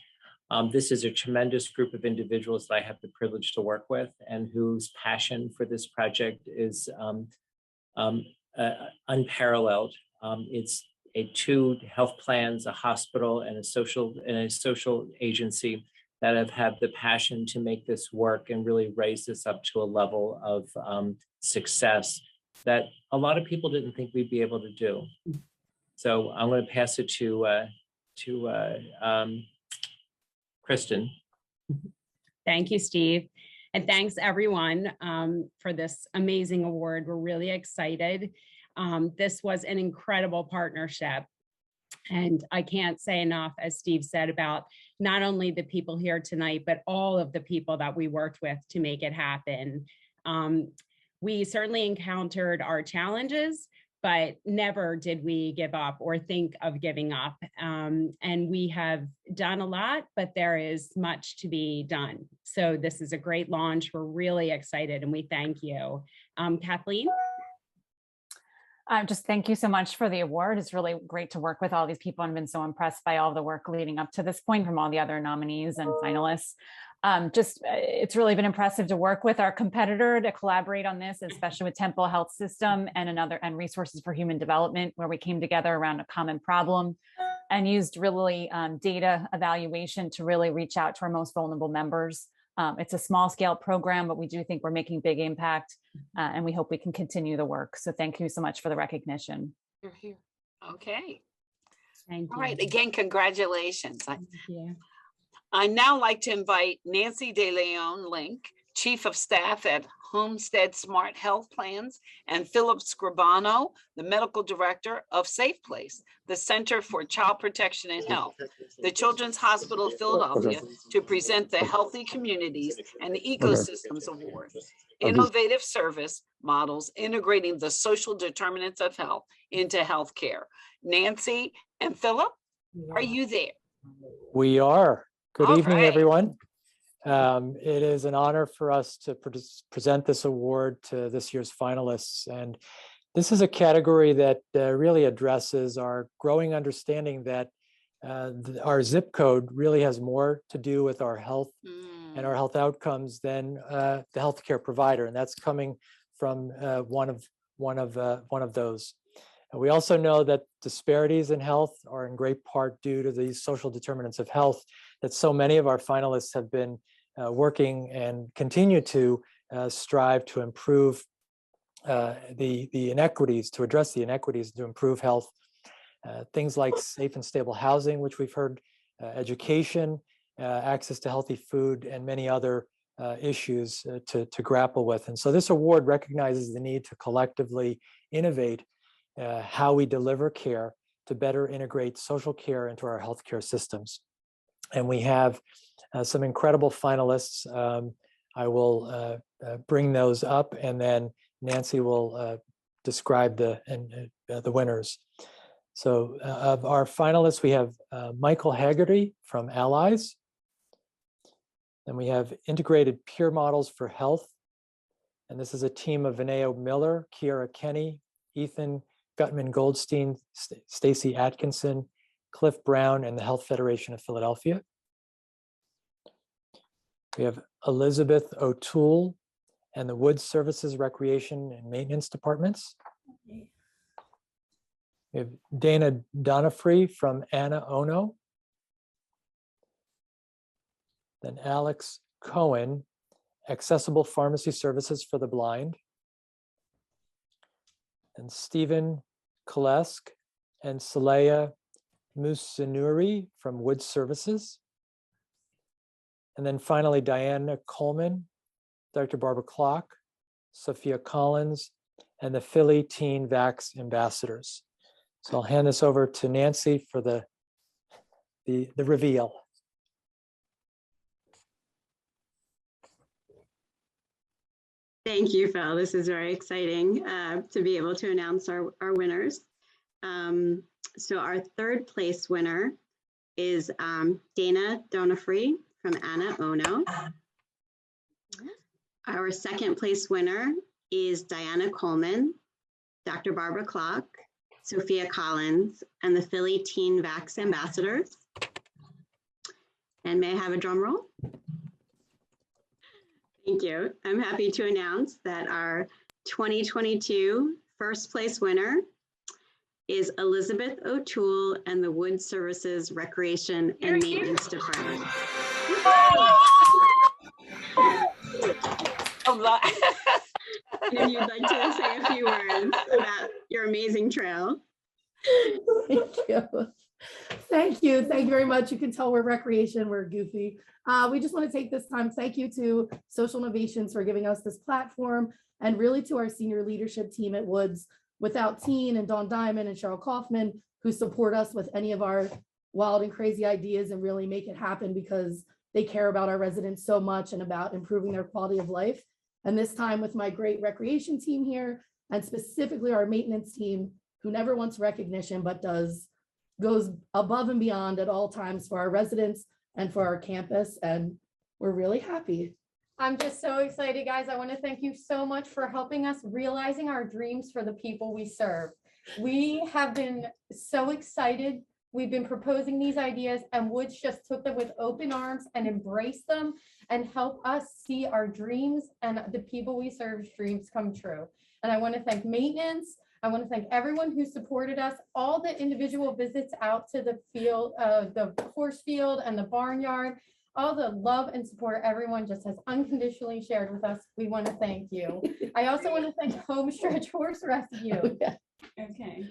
This is a tremendous group of individuals that I have the privilege to work with and whose passion for this project is unparalleled. It's two health plans, a hospital, and a social agency that have had the passion to make this work and really raise this up to a level of success that a lot of people didn't think we'd be able to do. So I'm going to pass it to Kristen. Thank you, Steve. And thanks everyone for this amazing award. We're really excited. This was an incredible partnership. And I can't say enough, as Steve said, about not only the people here tonight, but all of the people that we worked with to make it happen. We certainly encountered our challenges, but never did we give up or think of giving up. And we have done a lot, but there is much to be done. So this is a great launch. We're really excited and we thank you. Kathleen? Just thank you so much for the award. It's really great to work with all these people. I've been so impressed by all the work leading up to this point from all the other nominees and finalists. It's really been impressive to work with our competitor to collaborate on this, especially with Temple Health System and Resources for Human Development, where we came together around a common problem and used really data evaluation to really reach out to our most vulnerable members. It's a small scale program, but we do think we're making big impact and we hope we can continue the work. So thank you so much for the recognition. You're here. Okay. Thank you. All right. Again, congratulations. Thank you. I now like to invite Nancy De Leon Link, Chief of Staff at Homestead Smart Health Plans, and Philip Scribano, the Medical Director of Safe Place, the Center for Child Protection and Health, the Children's Hospital of Philadelphia, to present the Healthy Communities and Ecosystems Award, Innovative Service Models Integrating the Social Determinants of Health into Healthcare. Nancy and Philip, are you there? We are. Good All evening, right. everyone. It is an honor for us to present this award to this year's finalists. And this is a category that really addresses our growing understanding that our zip code really has more to do with our health and our health outcomes than the healthcare provider. And that's coming from one of those. We also know that disparities in health are in great part due to these social determinants of health that so many of our finalists have been working and continue to strive to improve the inequities, to address the inequities, to improve health. Things like safe and stable housing, which we've heard, education, access to healthy food, and many other issues to grapple with. And so this award recognizes the need to collectively innovate how we deliver care to better integrate social care into our healthcare systems. And we have some incredible finalists. I will bring those up, and then Nancy will describe the winners. So of our finalists, we have Michael Haggerty from Allies. Then we have Integrated Peer Models for Health. And this is a team of Vineo Miller, Kiara Kenny, Ethan Gutman Goldstein, Stacy Atkinson, Cliff Brown, and the Health Federation of Philadelphia. We have Elizabeth O'Toole and the Wood Services Recreation and Maintenance Departments. We have Dana Donofree from Anna Ono. Then Alex Cohen, Accessible Pharmacy Services for the Blind. And Stephen Kolesk and Saleha Musanuri from Wood Services. And then finally, Diana Coleman, Dr. Barbara Clock, Sophia Collins, and the Philly Teen Vax Ambassadors. So I'll hand this over to Nancy for the reveal. Thank you, Phil. This is very exciting to be able to announce our winners. So our third place winner is Dana Donofree from Anna Ono. Our second place winner is Diana Coleman, Dr. Barbara Clock, Sophia Collins, and the Philly Teen Vax Ambassadors. And may I have a drum roll? Thank you. I'm happy to announce that our 2022 first place winner is Elizabeth O'Toole and the Wood Services Recreation and Maintenance Department. And if you'd like to say a few words about your amazing trail. Thank you. Thank you. Thank you very much. You can tell we're recreation, we're goofy. We just want to take this time. Thank you to Social Innovations for giving us this platform, and really to our senior leadership team at Woods. Without Teen and Dawn Diamond and Cheryl Kaufman, who support us with any of our wild and crazy ideas and really make it happen because they care about our residents so much and about improving their quality of life. And this time with my great recreation team here, and specifically our maintenance team, who never wants recognition, but goes above and beyond at all times for our residents and for our campus. And we're really happy. I'm just so excited, guys. I want to thank you so much for helping us realizing our dreams for the people we serve. We have been so excited. We've been proposing these ideas, and Woods just took them with open arms and embraced them and helped us see our dreams and the people we serve's dreams come true. And I want to thank maintenance. I want to thank everyone who supported us, all the individual visits out to the field, the horse field and the barnyard, all the love and support everyone just has unconditionally shared with us. We want to thank you. I also want to thank Homestretch Horse Rescue. Okay.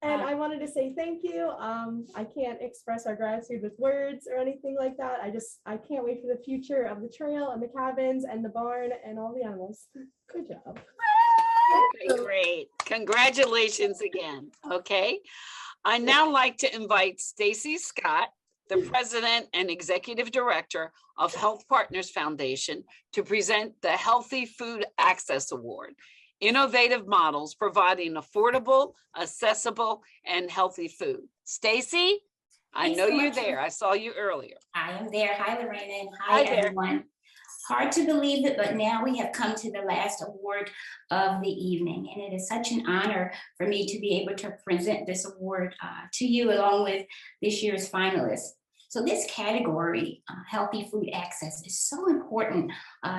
And I wanted to say thank you. I can't express our gratitude with words or anything like that. I can't wait for the future of the trail and the cabins and the barn and all the animals. Good job. Okay, great. Congratulations again. Okay. I now like to invite Stacy Scott, the President and Executive Director of Health Partners Foundation, to present the Healthy Food Access Award. Innovative models providing affordable, accessible, and healthy food. Stacy, I know you're there. I saw you earlier. I am there. Hi, Lorena, and hi, everyone. Hard to believe it, but now we have come to the last award of the evening, and it is such an honor for me to be able to present this award to you along with this year's finalists. So this category, healthy food access, is so important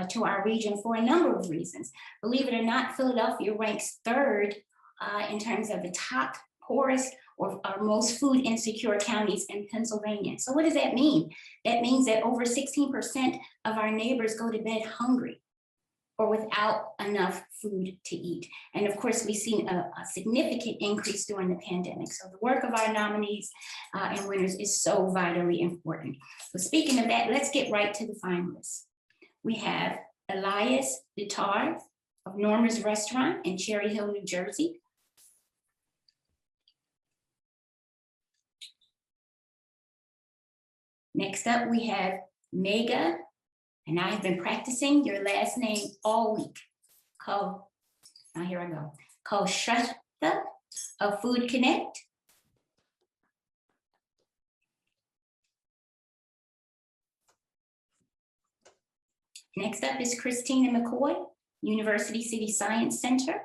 to our region for a number of reasons. Believe it or not, Philadelphia ranks third in terms of the top poorest or most food insecure counties in Pennsylvania. So what does that mean? That means that over 16% of our neighbors go to bed hungry or without enough food to eat. And of course, we've seen a significant increase during the pandemic. So the work of our nominees and winners is so vitally important. So speaking of that, let's get right to the finalists. We have Elias Bitar of Norma's Restaurant in Cherry Hill, New Jersey. Next up, we have Mega, and I have been practicing your last name all week. Here I go. Shrestha of Food Connect. Next up is Christina McCoy, University City Science Center.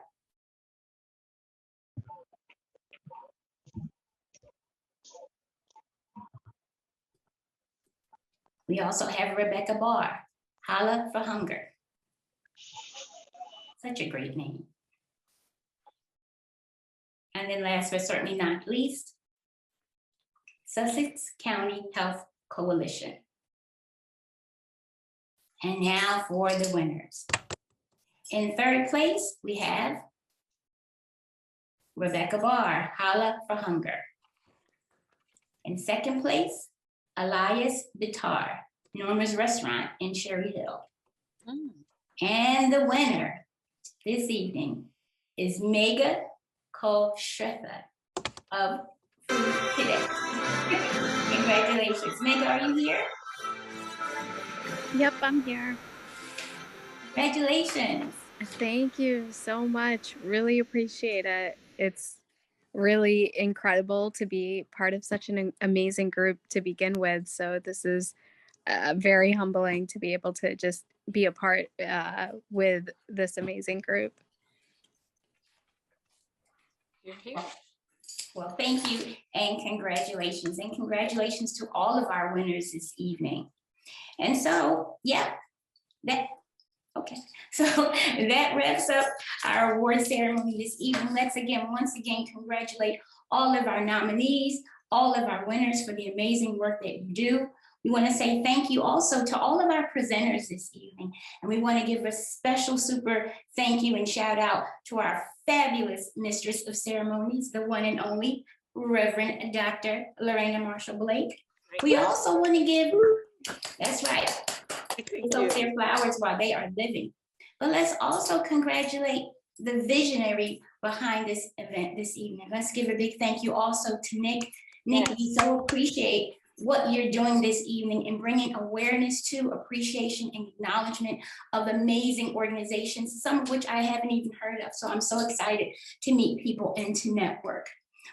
We also have Rebecca Barr, Holla for Hunger. Such a great name. And then last but certainly not least, Sussex County Health Coalition. And now for the winners. In third place, we have Rebecca Barr, Holla for Hunger. In second place, Elias Bitar, Norma's Restaurant in Cherry Hill. And the winner this evening is Mega Shrestha of Food Connect. Congratulations. Mega, are you here? Yep, I'm here. Congratulations. Thank you so much. Really appreciate it. It's really incredible to be part of such an amazing group to begin with. So this is very humbling to be able to just be a part with this amazing group. You're here. Well, thank you and congratulations. And congratulations to all of our winners this evening. And so, yeah, okay. So that wraps up our award ceremony this evening. Let's once again, congratulate all of our nominees, all of our winners for the amazing work that you do. We want to say thank you also to all of our presenters this evening. And we want to give a special super thank you and shout out to our fabulous mistress of ceremonies, the one and only Reverend Dr. Lorena Marshall Blake. We also want to give, that's right, soak their flowers while they are living. But let's also congratulate the visionary behind this event this evening. Let's give a big thank you also to Nick. Nick, we so appreciate what you're doing this evening and bringing awareness to, appreciation, and acknowledgement of amazing organizations, some of which I haven't even heard of. So I'm so excited to meet people and to network.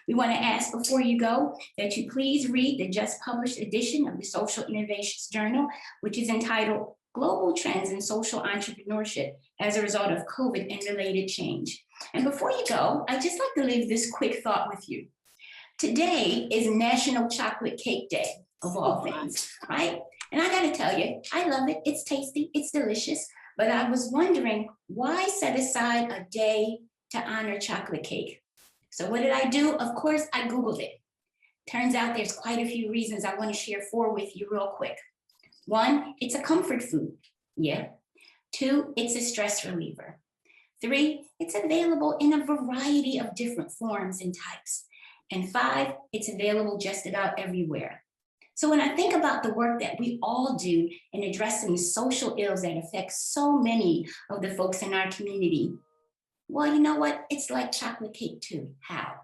We want to ask before you go that you please read the just published edition of the Social Innovations Journal, which is entitled Global Trends in Social Entrepreneurship as a Result of COVID and Related Change. And before you go, I'd just like to leave this quick thought with you. Today is National Chocolate Cake Day, of all things, right? And I gotta tell you, I love it. It's tasty, it's delicious, but I was wondering why set aside a day to honor chocolate cake? So what did I do? Of course, I Googled it. Turns out there's quite a few reasons. I want to share 4 with you real quick. 1, it's a comfort food. Yeah. 2, it's a stress reliever. 3, it's available in a variety of different forms and types. And 5, it's available just about everywhere. So when I think about the work that we all do in addressing the social ills that affect so many of the folks in our community, well, you know what? It's like chocolate cake too. How?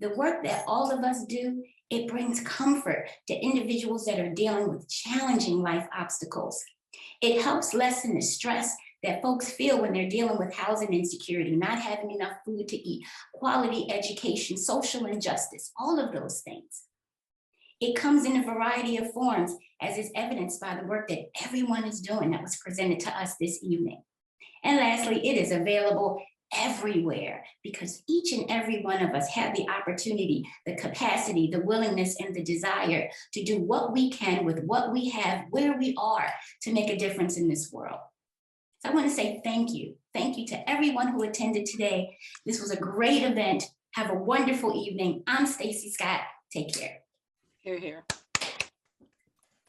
The work that all of us do, it brings comfort to individuals that are dealing with challenging life obstacles. It helps lessen the stress that folks feel when they're dealing with housing insecurity, not having enough food to eat, quality education, social injustice, all of those things. It comes in a variety of forms, as is evidenced by the work that everyone is doing that was presented to us this evening. And lastly, it is available everywhere because each and every one of us have the opportunity, the capacity, the willingness, and the desire to do what we can with what we have, where we are, to make a difference in this world. So I want to say thank you. Thank you to everyone who attended today. This was a great event. Have a wonderful evening. I'm Stacy Scott. Take care. Hear, hear.